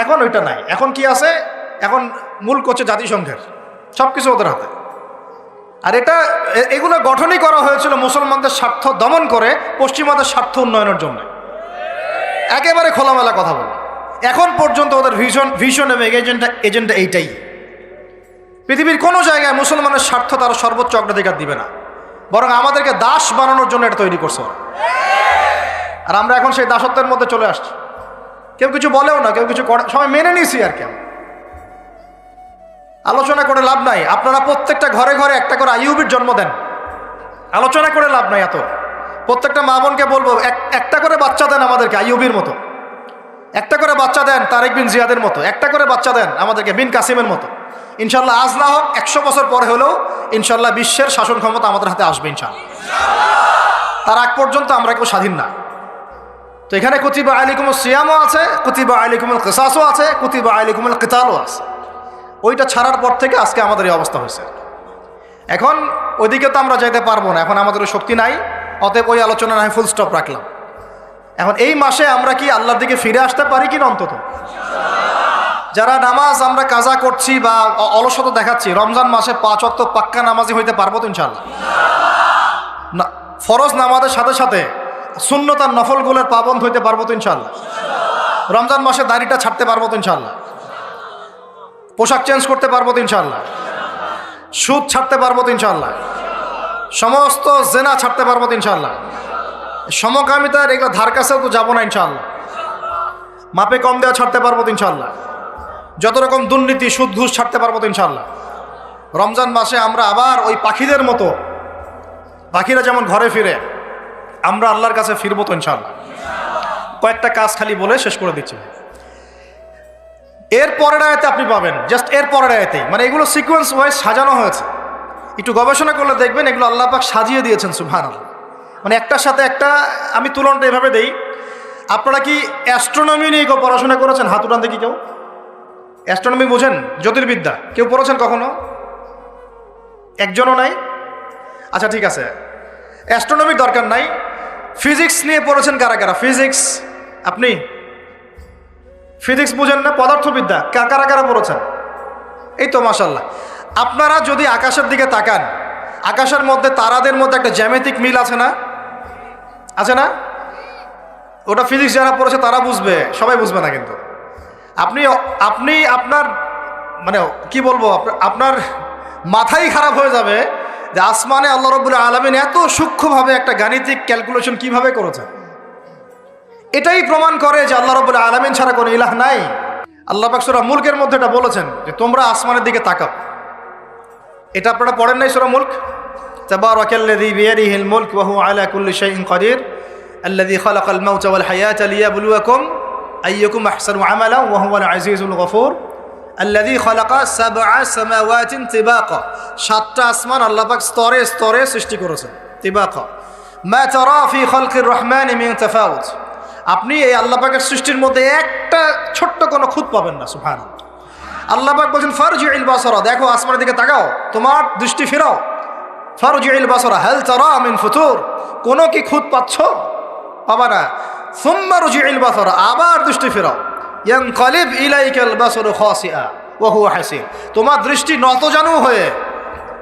এখন ওইটা নাই। এখন কি আছে? এখন মুলক হচ্ছে জাতিসংঘের, সব কিছু ওদের হাতে। আর এগুলো গঠনই করা হয়েছিল মুসলমানদের স্বার্থ দমন করে পশ্চিমাদের স্বার্থ উন্নয়নের জন্য। একেবারে খোলামেলা কথা বলে, এখন পর্যন্ত ওদের ভিশন এবং এজেন্ডা এইটাই। পৃথিবীর কোনো জায়গায় মুসলমানের স্বার্থ তারা সর্বোচ্চ অগ্রাধিকার দিবে না, বরং আমাদেরকে দাস বানানোর জন্য এটা তৈরি করছে। আর আমরা এখন সেই দাসত্বের মধ্যে চলে আসছি। কেউ কিছু বলেও না, কেউ কিছু করে, সবাই মেনে নিয়েছি। আর কেন আলোচনা করে লাভ নাই। আপনারা প্রত্যেকটা ঘরে ঘরে একটা করে আইয়ুবের জন্ম দেন, আলোচনা করে লাভ নাই। এত প্রত্যেকটা মা বোনকে বলবো একটা করে বাচ্চা দেন আমাদেরকে আইয়ুবের মতো, একটা করে বাচ্চা দেন তারেক বিন জিয়াদের মতো, একটা করে বাচ্চা দেন আমাদেরকে বিন কাসিমের মতো। ইনশাল্লাহ আজ না হোক 100 বছর পরে হলেও ইনশাল্লাহ বিশ্বের শাসন ক্ষমতা আমাদের হাতে আসবে ইনশাল্লাহ। তার আগ পর্যন্ত আমরা কেউ স্বাধীন না। তো এখানে কুতিবা আলাইকুমুস সিয়ামও আছে, কুতিবা আলাইকুমুল কিসাসও আছে, কুতিবা আলাইকুমুল কিতালও আছে। ওইটা ছাড়ার পর থেকে আজকে আমাদের এই অবস্থা হয়েছে। এখন ওইদিকে তো আমরা যাইতে পারবো না, এখন আমাদের শক্তি নাই। অতএব ওই আলোচনা আমি ফুল স্টপ রাখলাম। এখন এই মাসে আমরা কি আল্লাহর দিকে ফিরে আসতে পারি কি না? অন্তত যারা নামাজ আমরা কাজা করছি বা অলসতা দেখাচ্ছি, রমজান মাসে 5 ওয়াক্ত পাক্কা নামাজি হইতে পারবো তো ইনশাআল্লাহ? না, ফরজ নামাজের সাথে সাথে সুন্নত আর নফলগুলোর পাবন্দ হইতে পারবো তো ইনশাআল্লাহ? রমজান মাসে দাড়িটা ছাড়তে পারবো তো ইনশাআল্লাহ? পোশাক চেঞ্জ করতে পারবো তো ইনশাআল্লাহ? সুদ ছাড়তে পারবো তো ইনশাআল্লাহ? সমস্ত জেনা ছাড়তে পারবো তো ইনশাআল্লাহ? সমকামিতার এগুলো ধার কাছেও তো যাবো না ইনশাআল্লাহ? মাপে কম দেওয়া ছাড়তে পারবো তো ইনশাআল্লাহ? যত রকম দুর্নীতি সুদ ঘুষ ছাড়তে পারবো তো ইনশাআল্লাহ? রমজান মাসে আমরা আবার ওই পাখিদের মতো, পাখিরা যেমন ঘরে ফিরে, আমরা আল্লাহর কাছে ফিরবো তো ইনশাআল্লাহ? কয়েকটা কাজ খালি বলে শেষ করে দিচ্ছি। এর পরের আয়াতে আপনি পাবেন, জাস্ট এর পরের আয়াতেই, মানে এগুলো সিকোয়েন্স ওয়াইজ সাজানো হয়েছে। একটু গবেষণা করলে দেখবেন এগুলো আল্লাহ পাক সাজিয়ে দিয়েছেন সুবহানাল্লাহ। মানে একটার সাথে একটা। আমি তুলনাটা এভাবে দেই, আপনারা কি অ্যাস্ট্রোনমি নিয়ে কেউ পড়াশোনা করেছেন? হাত উঠান দেখি কেউ। অ্যাস্ট্রোনমি বোঝেন? জ্যোতির্বিদ্যা কেউ পড়েছেন কখনো? একজনও নাই? আচ্ছা ঠিক আছে, অ্যাস্ট্রোনমির দরকার নাই। ফিজিক্স নিয়ে পড়েছেন কারা কারা? ফিজিক্স, আপনি ফিজিক্স বুঝেন না? পদার্থবিদ্যা কারা কারা পড়েছেন? এই তো মাশাআল্লাহ। আপনারা যদি আকাশের দিকে তাকান, আকাশের মধ্যে তারাদের মধ্যে একটা জ্যামিতিক মিল আছে না? আছে না? ওটা ফিজিক্স যারা পড়েছে তারা বুঝবে, সবাই বুঝবে না। কিন্তু আপনি আপনার মানে কি বলবো, আপনার মাথাই খারাপ হয়ে যাবে যে আসমানে আল্লাহ রাব্বুল আলামিন এত সূক্ষ্মভাবে একটা গাণিতিক ক্যালকুলেশন কিভাবে করেছেন। এটাই প্রমাণ করে যে আল্লাহ রাব্বুল আলামিন ছাড়া কোনো ইলাহ নাই। আল্লাহ পাক সূরা মুলকের মধ্যে এটা বলেছেন যে তোমরা আসমানের দিকে তাকাও। এটা আপনারা পড়েন নাই সূরা মুলক? তাবারাকাল্লাযী বিয়াদিহিল মুলক ওয়া হুয়া আলা কুল্লি শাইইন কাদির আল্লাযী খালাকাল মাউতা ওয়াল হায়াতা লিয়াবলুয়াকুম আইয়ুকুম আহসানু আমালা ওয়া হুয়াল আজিজুল গফুর আল্লাযী খালাকা সাবআ সামাওয়াতিন তিবাকা। 7টা আসমান আল্লাহ পাক স্তরে স্তরে সৃষ্টি করেছেন, তিবাকা। মা তারা ফি খালকির রহমানি মিন তাফাউত। আপনি এই আল্লাহ পাকের সৃষ্টির মধ্যে একটা ছোট্ট কোনো খুঁত পাবেন না। সুবহানাল্লাহ। আল্লাহ পাক বলেন ফারজিউল বাসরা, দেখো আসমানের দিকে তাকাও, তোমার দৃষ্টি ফেরাও। ফারজিউল বাসরা হাল তারা মিন ফুতুর, কোনো কি খুঁত পাচ্ছ? পাবা না। সুম্মা রজিউল বাসরা, আবার দৃষ্টি ফেরাও। ইয়ানকালিব ইলাইকাল বাসরু খাসিআ ওয়া হুয়া হাসির, তোমার দৃষ্টি নতজানু হয়ে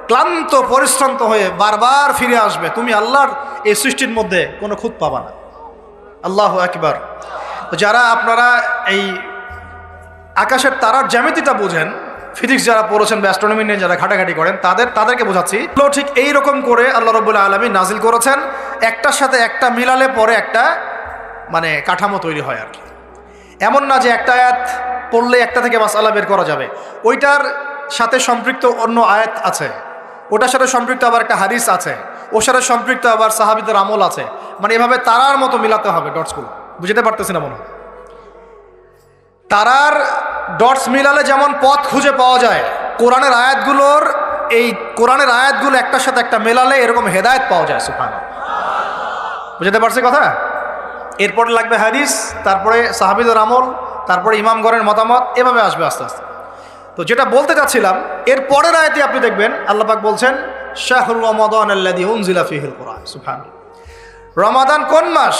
ক্লান্ত পরিশ্রান্ত হয়ে বারবার ফিরে আসবে। তুমি আল্লাহর এই সৃষ্টির মধ্যে কোনো খুঁত পাবা না। আল্লাহু আকবার। যারা আপনারা এই আকাশের তারার জ্যামিতিটা বোঝেন, ফিজিক্স যারা পড়েছেন বা অ্যাস্ট্রোনমি নিয়ে যারা ঘাটাঘাটি করেন, তাদেরকে বোঝাচ্ছি। ঠিক এইরকম করে আল্লাহ রাব্বুল আলামিন নাজিল করেছেন, একটার সাথে একটা মিলালে পরে একটা মানে কাঠামো তৈরি হয় আর কি। এমন না যে একটা আয়াত পড়লে একটা থেকে মাসআলা বের করা যাবে, ওইটার সাথে সম্পৃক্ত অন্য আয়াত আছে, ওটার সাথে সম্পৃক্ত আবার একটা হাদিস আছে, ওর সাথে সম্পৃক্ত আবার সাহাবীদের আমল আছে। মানে এভাবে তারার মতো মিলাতে হবে ডটসগুলো। বুঝতে পারতেছি না মনে হয়? তারার ডটস মিলালে যেমন পথ খুঁজে পাওয়া যায়, কোরআনের আয়াতগুলো একটার সাথে একটা মেলালে এরকম হেদায়েত পাওয়া যায়। সুবহানাল্লাহ। বুঝতে পারছি কথা? এরপরে লাগবে হাদিস, তারপরে সাহাবীদের আমল, তারপরে ইমামগণের মতামত, এভাবে আসবে আস্তে আস্তে। তো যেটা বলতে চাচ্ছিলাম, এর পরের আয়াতে আপনি দেখবেন আল্লাহ পাক বলছেন শাহরু রমাদান আল্লাযী উনজিলা ফীহিল কুরআন। সুবহানাল্লাহ। রমাদান কোন মাস?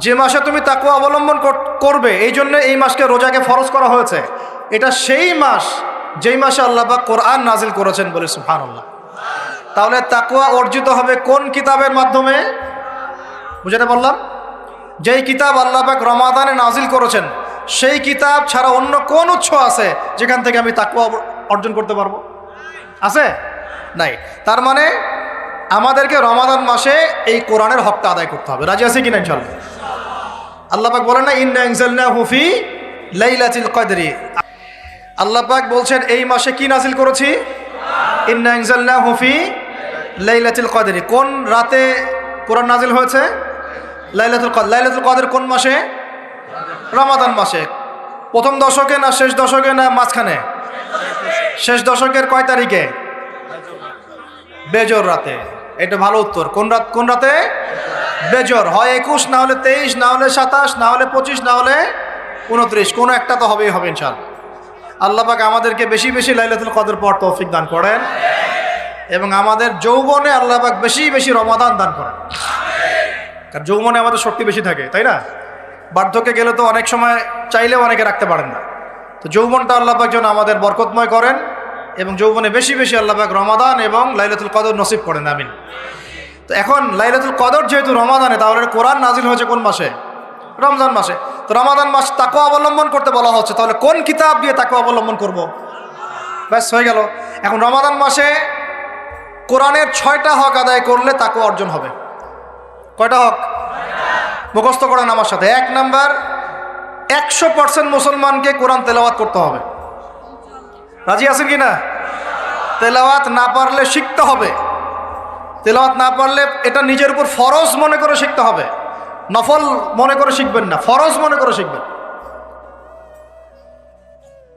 যে মাসে তুমি তাকওয়া অবলম্বন করবে, এই জন্য এই মাসকে রোজাকে ফরজ করা হয়েছে। এটা সেই মাস যেই মাসে আল্লাহ পাক কোরআন নাজিল করেছেন বলে। সুবহানাল্লাহ। তাহলে তাকওয়া অর্জিত হবে কোন কিতাবের মাধ্যমে? বুঝাতে বললাম, যেই কিতাব আল্লাহ পাক রমাদানে নাজিল করেছেন, সেই কিতাব ছাড়া অন্য কোন উৎস আছে যেখান থেকে আমি তাকওয়া অর্জন করতে পারবো? আছে? নাই। তার মানে আমাদেরকে রমাদান মাসে এই কোরআনের হকটা আদায় করতে হবে। রাজি আছে কিনা ইনশাআল্লাহ? আল্লাহ পাক বলেন না ইন্না আনজালনাহু ফি লাইলাতুল কদরি। আল্লাহ পাক বলছেন এই মাসে কি নাজিল করেছি? ইন্না আনজালনাহু ফি লাইলাতুল কদর। কোন রাতে কোরআন নাজিল হয়েছে? লাইলাতুল কদর। লাইলাতুল কদর কোন মাসে? রমাদান মাসে। প্রথম দশকে না শেষ দশকে না মাঝখানে? শেষ দশকের কয় তারিখে? বেজর রাতে। এটা ভালো উত্তর। কোন রাত? কোন রাতে? বেজর। হয় 21, না হলে 23, না হলে 27, না হলে 25, না হলে 29, কোনো একটা তো হবেই হবে ইনশাআল্লাহ। আল্লাহ পাক আমাদেরকে বেশি বেশি লাইলাতুল কদর পড়ার তৌফিক দান করেন এবং আমাদের যৌবনে আল্লাহ পাক বেশি বেশি রমাদান দান করেন। কারণ যৌবনে আমাদের শক্তি বেশি থাকে, তাই না? বার্ধক্যে গেলে তো অনেক সময় চাইলেও অনেকে রাখতে পারেন না। তো যৌবনটা আল্লাহ পাক যেন আমাদের বরকতময় করেন এবং যৌবনে বেশি বেশি আল্লাহ পাক রমাদান এবং লাইলাতুল কদর নসিব করেন, আমিন। তো এখন লাইলাতুল কদর যেহেতু রমাদানে, তাহলে কোরআন নাজিল হয়েছে কোন মাসে? রমজান মাসে। তো রমাদান মাস তাকওয়া অবলম্বন করতে বলা হচ্ছে, তাহলে কোন কিতাব দিয়ে তাকওয়া অবলম্বন করব? ব্যাস হয়ে গেল। এখন রমাদান মাসে কোরআনের 6টা হক আদায় করলে তাকওয়া অর্জন হবে। কয়টা হক? মুখস্থ করেন আমার সাথে। 1 নাম্বার, 100% মুসলমানকে কোরআন তেলাওয়াত করতে হবে। রাজি আছেন কি না? তেলাওয়াত না পারলে শিখতে হবে। তেলাওয়াত না পারলে এটা নিজের উপর ফরজ মনে করে শিখতে হবে। নফল মনে করে শিখবেন না, ফরজ মনে করে শিখবেন।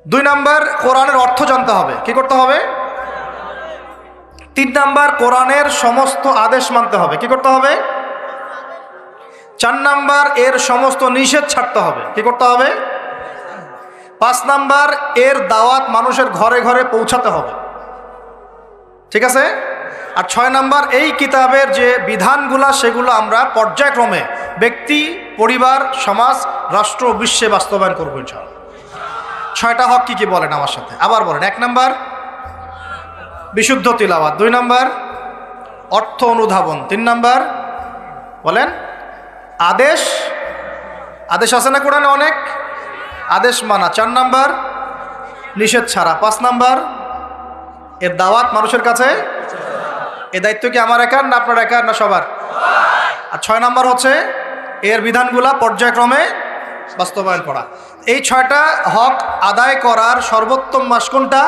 2 নাম্বার, কোরআনের অর্থ জানতে হবে। কি করতে হবে? 3 নাম্বার, কোরআনের সমস্ত আদেশ মানতে হবে। কি করতে হবে? 4 নাম্বার, এর সমস্ত নিষেধ ছাড়তে হবে। কি করতে হবে? 5 নাম্বার, এর দাওয়াত মানুষের ঘরে ঘরে পৌঁছাতে হবে। ঠিক আছে? আর 6 নাম্বার, এই কিতাবের যে বিধানগুলা সেগুলো আমরা পর্যায়ক্রমে ব্যক্তি, পরিবার, সমাজ, রাষ্ট্র, বিশ্বে বাস্তবায়ন করবো ইনশাআল্লাহ। 6টা হক কি কি বলেন আমার সাথে? আবার বলেন। 1 নাম্বার, বিশুদ্ধ তিলাওয়াত। 2 নাম্বার, অর্থ অনুধাবন। 3 নাম্বার, বলেন আদেশ। আদেশ আছে না কোরআনে? অনেক আদেশ মানা। 4 নাম্বার, নিষেধ ছাড়া। 5 নাম্বার, এর দাওয়াত মানুষের কাছে। এ দায়িত্ব কি আমার একার না আপনার একার না সবার? আর 6 নাম্বার হচ্ছে এর বিধানগুলা পর্যায়ক্রমে বাস্তবায়ন করা। এই 6টা হক আদায় করার সর্বোত্তম মাস কোনটা?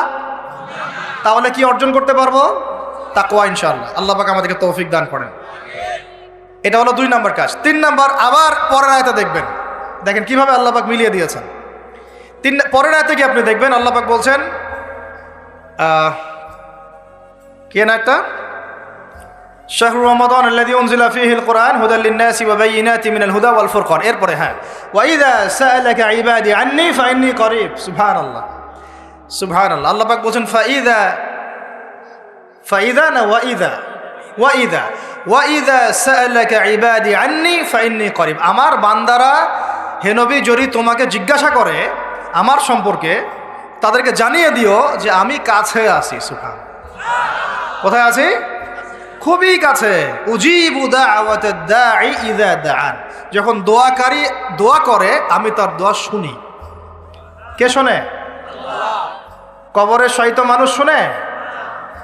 তাহলে কি অর্জন করতে পারবো? তাকওয়া ইনশাআল্লাহ। আল্লাহ পাক আমাদেরকে তৌফিক দান করেন। এটা হলো 2 নাম্বার কাজ। 3 নাম্বার, আবার পরের আয়াতে দেখবেন, দেখেন কিভাবে আল্লাহ পাক মিলিয়ে দিয়েছেন। পরের আয়াতে কি আপনি দেখবেন আল্লাহ পাক বলছেন, কে না একটা শাহরু রমাদান আল্লাযী উনজিলা ফীহিল কুরআন হুদাল লিন-নাসি ওয়া বায়িনাতিন মিনাল হুদা ওয়াল ফুরকান। এরপরে হ্যাঁ, ওয়া ইযা সাআলাকা ইবাদি আন্নী ফাইন্নী করিব। সুবহানাল্লাহ, সুবহানাল্লাহ। আল্লাহ পাক বলেন ফাইদা না ওয়া ইযা সাআলাকা ইবাদি আন্নী ফাইন্নী করিব। আমার বান্দারা হে নবী যদি তোমাকে জিজ্ঞাসা করে আমার সম্পর্কে, তাদেরকে জানিয়ে দিও যে আমি কাছে আছি। সুবহানাল্লাহ। কোথায় আছি? খুবই কাছে। উজিবু দাওয়াতাদ দাঈ ইযা দাআন। যখন দোয়াকারী দোয়া করে আমি তার দোয়া শুনি। কে শোনে? আল্লাহ। কবরে শয়িত মানুষ শুনে?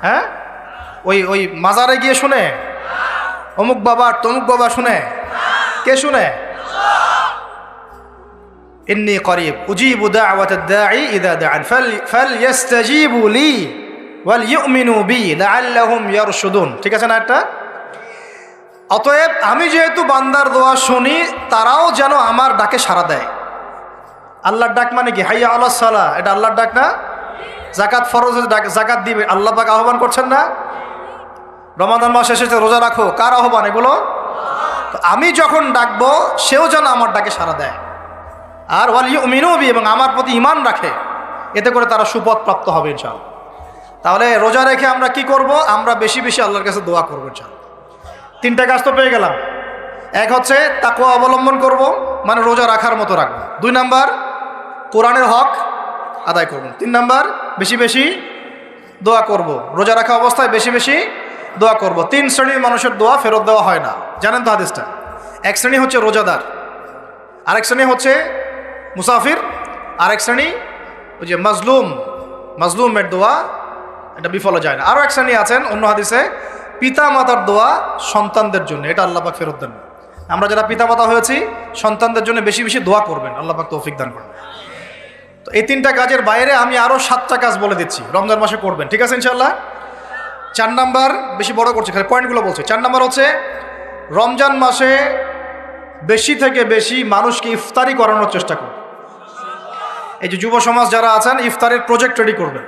হ্যাঁ, ওই মাজারে গিয়ে শুনে? অমুক বাবা তমুক বাবা শুনে? কে শুনে? ইন্নী করিব উজিবু দাওয়াতাদ দাঈ ইযা দাআন ফালইস্তাজিবু লি ওয়াল ইউমিনু বি লাআল্লাহুম ইয়ারশুদুন। ঠিক আছে না? একটা অতএব আমি যেহেতু বান্দার দোয়া শুনি, তারাও যেন আমার ডাকে সাড়া দেয়। আল্লাহর ডাক মানে কি? হাইয়া আলাস সালাহ, এটা আল্লাহর ডাক না? যাকাত ফরজ, যাকাত দিবে, আল্লাহ পাক আহ্বান করছেন না? রমাদান মাস এসেছে, রোজা রাখো, কার আহ্বান এগুলো? তো আমি যখন ডাকবো সেও যেন আমার ডাকে সাড়া দেয়। আর ওয়াল ইউমিনু বি, এবং আমার প্রতি ঈমান রাখে, এতে করে তারা সুপথ প্রাপ্ত হবে ইনশাআল্লাহ। তাহলে রোজা রেখে আমরা কি করব? আমরা বেশি বেশি আল্লাহর কাছে দোয়া করবো ইনশাআল্লাহ। 3টা কাজ তো পেয়ে গেলাম। 1 হচ্ছে তাকওয়া অবলম্বন করব, মানে রোজা রাখার মতো রাখবো। 2 নাম্বার, কোরআনের হক আদায় করব। 3 নাম্বার, বেশি বেশি দোয়া করব। রোজা রাখা অবস্থায় বেশি বেশি দোয়া করব। 3 শ্রেণীর মানুষের দোয়া ফেরত দেওয়া হয় না, জানেন তো হাদিসটা? 1 শ্রেণী হচ্ছে রোজাদার, আরেক শ্রেণী হচ্ছে মুসাফির, আরেক শ্রেণী ওই যে মাজলুমের দোয়া, এটা বিফলে যায় না। আরও 1 শ্রেণী আছেন অন্য হাদিসে, পিতা মাতার দোয়া সন্তানদের জন্য, এটা আল্লাহ পাক ফেরত দেন। আমরা যারা পিতা মাতা হয়েছি, সন্তানদের জন্য বেশি বেশি দোয়া করবেন, আল্লাহ পাক তৌফিক দান করবেন। তো এই 3টা কাজের বাইরে আমি আরও 7টা কাজ বলে দিচ্ছি রমজান মাসে করবেন, ঠিক আছে ইনশাআল্লাহ। 4 নাম্বার, বেশি বড় করছি, খালি পয়েন্টগুলো বলছি। 4 নাম্বার হচ্ছে রমজান মাসে বেশি থেকে বেশি মানুষকে ইফতারি করানোর চেষ্টা করুন। এই যে যুব সমাজ যারা আছেন, ইফতারের প্রজেক্ট রেডি করবেন।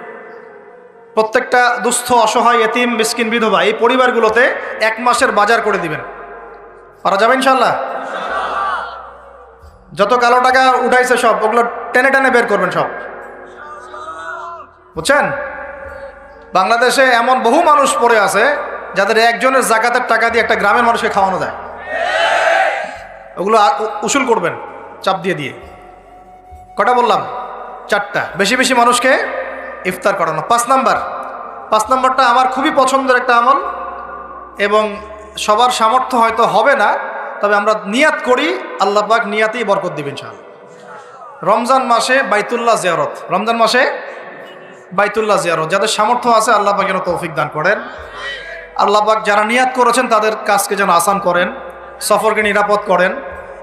প্রত্যেকটা দুস্থ, অসহায়, এতিম, মিসকিন, বিধবা এই পরিবারগুলোতে 1 মাসের বাজার করে দিবেন। পারা যাবে ইনশাআল্লাহ। যত কালো টাকা উঠাইছে সব ওগুলো টেনে টেনে বের করবেন সব, বুঝছেন? বাংলাদেশে এমন বহু মানুষ পড়ে আছে যাদের একজনের জাকাতের টাকা দিয়ে একটা গ্রামের মানুষকে খাওয়ানো যায়। ওগুলো উসুল করবেন চাপ দিয়ে দিয়ে। কটা বললাম? 4টা। বেশি বেশি মানুষকে ইফতার করানো। 5 নাম্বারটা আমার খুবই পছন্দের একটা আমল, এবং সবার সামর্থ্য হয়তো হবে না, তবে আমরা নিয়াত করি, আল্লাহ পাক নিয়াতেই বরকত দিবেন ইনশাআল্লাহ। রমজান মাসে বাইতুল্লাহ জিয়ারত, রমজান মাসে বাইতুল্লাহ জিয়ারত, যাদের সামর্থ্য আছে আল্লাহ পাক যেন তৌফিক দান করেন। আল্লাহ পাক যারা নিয়াত করেছেন তাদের কাজকে যেন আসান করেন, সফরকে নিরাপদ করেন,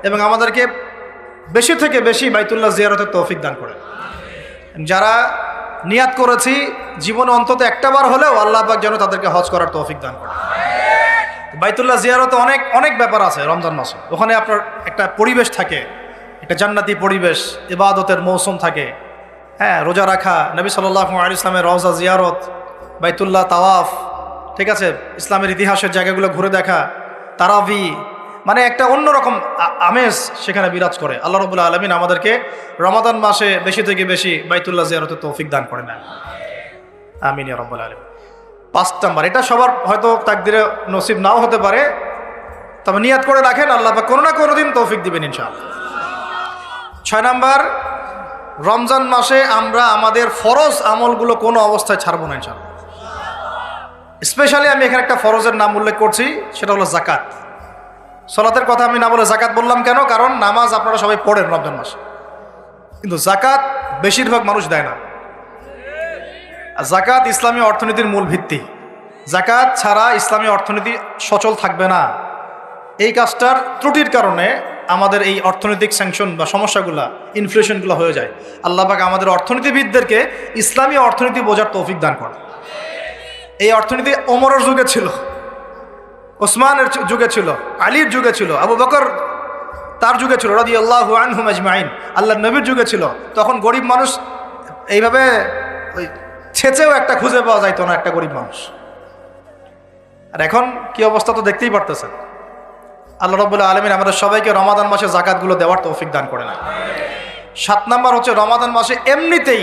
এবং আমাদেরকে বেশি থেকে বেশি বাইতুল্লাহ জিয়ারতের তৌফিক দান করেন। যারা নিয়াত করেছি জীবনে অন্তত একটাবার হলেও আল্লাহ পাক যেন তাদেরকে হজ করার তৌফিক দান করেন। বাইতুল্লাহ জিয়ারতে অনেক অনেক ব্যাপার আছে রমজান মাসে। ওখানে আপনার একটা পরিবেশ থাকে, একটা জান্নাতি পরিবেশ, ইবাদতের মৌসুম থাকে। হ্যাঁ, রোজা রাখা, নবী সাল্লাল্লাহু আলাইহি ওয়াসাল্লামের রওজা জিয়ারত, বাইতুল্লাহ তাওয়াফ, ঠিক আছে, ইসলামের ইতিহাসের জায়গাগুলো ঘুরে দেখা, তারাবি, মানে একটা অন্যরকম আমেজ সেখানে বিরাজ করে। আল্লাহ রাব্বুল আলামিন আমাদেরকে রমাদান মাসে বেশি থেকে বেশি বাইতুল্লাহ জিয়ারতের তৌফিক দান করে না, আমিন ইয়া রাব্বুল আলামিন। 5 নাম্বার, এটা সবার হয়তো তাকদিরে নসিব নাও হতে পারে, তবে নিয়াত করে রাখেন, আল্লাহ পাক কোনো না কোনো দিন তৌফিক দিবেন ইনশাআল্লাহ। 6 নাম্বার, রমজান মাসে আমরা আমাদের ফরজ আমলগুলো কোনো অবস্থায় ছাড়বো না ইনশাআল্লাহ। স্পেশালি আমি এখানে একটা ফরজের নাম উল্লেখ করছি, সেটা হলো জাকাত। সালাতের কথা আমি না বলে জাকাত বললাম কেন? কারণ নামাজ আপনারা সবাই পড়েন রমজান মাসে, কিন্তু জাকাত বেশিরভাগ মানুষ দেয় না। জাকাত ইসলামী অর্থনীতির মূল ভিত্তি। জাকাত ছাড়া ইসলামী অর্থনীতি সচল থাকবে না। এই কাজটার ত্রুটির কারণে আমাদের এই অর্থনৈতিক স্যাংশন বা সমস্যাগুলো, ইনফ্লেশনগুলো হয়ে যায়। আল্লাহ পাক আমাদের অর্থনীতিবিদদেরকে ইসলামী অর্থনীতি বোঝার তৌফিক দান করে। এই অর্থনীতি ওমরের যুগে ছিল, ওসমানের যুগে ছিল, আলীর যুগে ছিল, আবু বকর তার যুগে ছিল রাদিয়াল্লাহু আনহুম আজমাইন, আল্লাহর নবীর যুগে ছিল। তখন গরিব মানুষ এইভাবে ওই ছেচেও একটা খুঁজে পাওয়া যাইতো না, একটা গরিব মানুষ। আর এখন কি অবস্থা তো দেখতেই পারতেছেন। আল্লাহ রাব্বুল আলামিন আমাদের সবাইকে রমাদান মাসে জাকাতগুলো দেওয়ার তৌফিক দান করে না। 7 নাম্বার হচ্ছে রমাদান মাসে এমনিতেই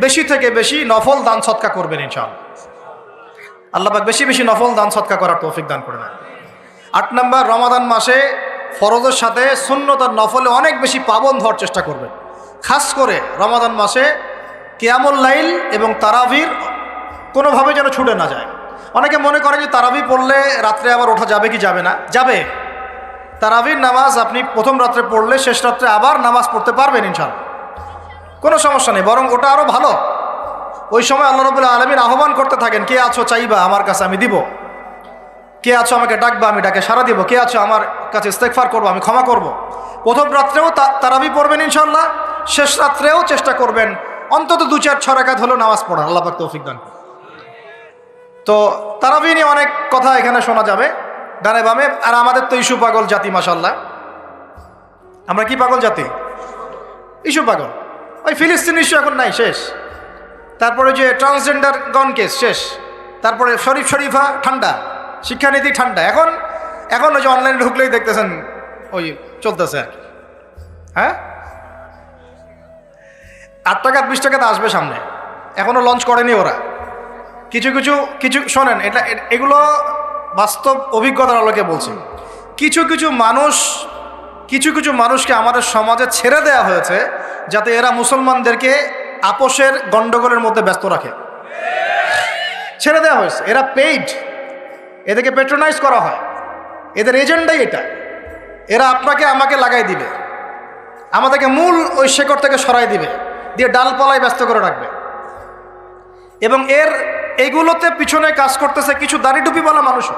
বেশি থেকে বেশি নফল দান সদকা করবেন ইনশাআল্লাহ। আল্লাহ পাক বেশি বেশি নফল দান সদকা করার তৌফিক দান করে না। 8 নাম্বার, রমাদান মাসে ফরজের সাথে সুন্নত আর নফলে অনেক বেশি পাবন হওয়ার চেষ্টা করবেন। খাস করে রমাদান মাসে কিয়ামুল লাইল এবং তারাবির কোনোভাবে যেন ছুটে না যায়। অনেকে মনে করেন যে তারাবি পড়লে রাত্রে আবার ওঠা যাবে কি যাবে না? যাবে। তারাবির নামাজ আপনি প্রথম রাত্রে পড়লে শেষ রাত্রে আবার নামাজ পড়তে পারবেন ইনশাআল্লাহ, কোনো সমস্যা নেই, বরং ওটা আরও ভালো। ওই সময় আল্লাহ রাব্বুল আলামিন আহ্বান করতে থাকেন, কে আছো চাইবা আমার কাছে আমি দিব, কে আছো আমাকে ডাকবা আমি ডাকে সাড়া দিব, কে আছো আমার কাছে ইস্তেগফার করবো আমি ক্ষমা করব। প্রথম রাত্রেও তারাবি পড়বেন ইনশাআল্লাহ, শেষ রাত্রেও চেষ্টা করবেন অন্তত 2-4-6 রাকাত হলেও নামাজ পড়া। আল্লাহ পাক তৌফিক দান। তো তারাবি নিয়ে অনেক কথা এখানে শোনা যাবে ডানে বামে। আর আমাদের তো ইস্যু পাগল জাতি, মাশাআল্লাহ। আমরা কি পাগল জাতি? ইস্যু পাগল। ওই ফিলিস্তিন ইস্যু এখন নাই, শেষ। তারপরে যে ট্রান্সজেন্ডার গন কেস শেষ। তারপরে শরীফা ঠান্ডা, শিক্ষানীতি ঠান্ডা। এখন ওই যে অনলাইনে ঢুকলেই দেখতেছেন ওই চলতেছে আর কি। হ্যাঁ, 8 টাকা 20 টাকাতে আসবে সামনে, এখনো লঞ্চ করেনি ওরা। কিছু শোনেন, এগুলো বাস্তব অভিজ্ঞতার আলোকে বলছি। কিছু কিছু মানুষকে আমাদের সমাজে ছেড়ে দেওয়া হয়েছে যাতে এরা মুসলমানদেরকে আপোষের গন্ডগোলের মধ্যে ব্যস্ত রাখে। ছেড়ে দেওয়া হয়েছে, এরা পেইড, এদেরকে পেট্রোনাইজ করা হয়, এদের এজেন্ডাই এটা। এরা আপনাকে আমাকে লাগাই দিবে, আমাদেরকে মূল ওই শেকড় থেকে সরাই দিবে, দিয়ে ডালপালায় ব্যস্ত করে রাখবে। এবং এইগুলোতে পিছনে কাজ করতেছে কিছু দাড়ি টুপিওয়ালা মানুষও।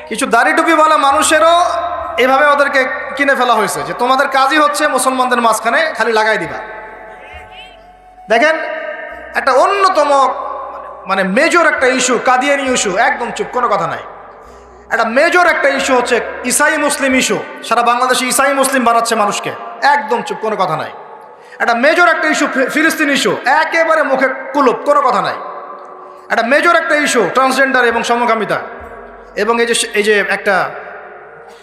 কিছু দাড়ি টুপিওয়ালা মানুষেরও এইভাবে ওদেরকে কিনে ফেলা হয়েছে যে তোমাদের কাজই হচ্ছে মুসলমানদের মাঝখানে খালি লাগাই দিবা। দেখেন একটা অন্যতম মানে মেজর একটা ইস্যু কাদিয়ানি ইস্যু, একদম চুপ, কোনো কথা নাই। একটা মেজর একটা ইস্যু হচ্ছে ইসাই মুসলিম ইস্যু, সারা বাংলাদেশে ইসাই মুসলিম বানাচ্ছে মানুষকে, একদম চুপ, কোনো কথা নাই। একটা মেজর একটা ইস্যু ফিলিস্তিন ইস্যু, একেবারে মুখে কুলুপ, কোনো কথা নাই। একটা মেজর একটা ইস্যু ট্রান্সজেন্ডার এবং সমকামিতা, এবং এই যে একটা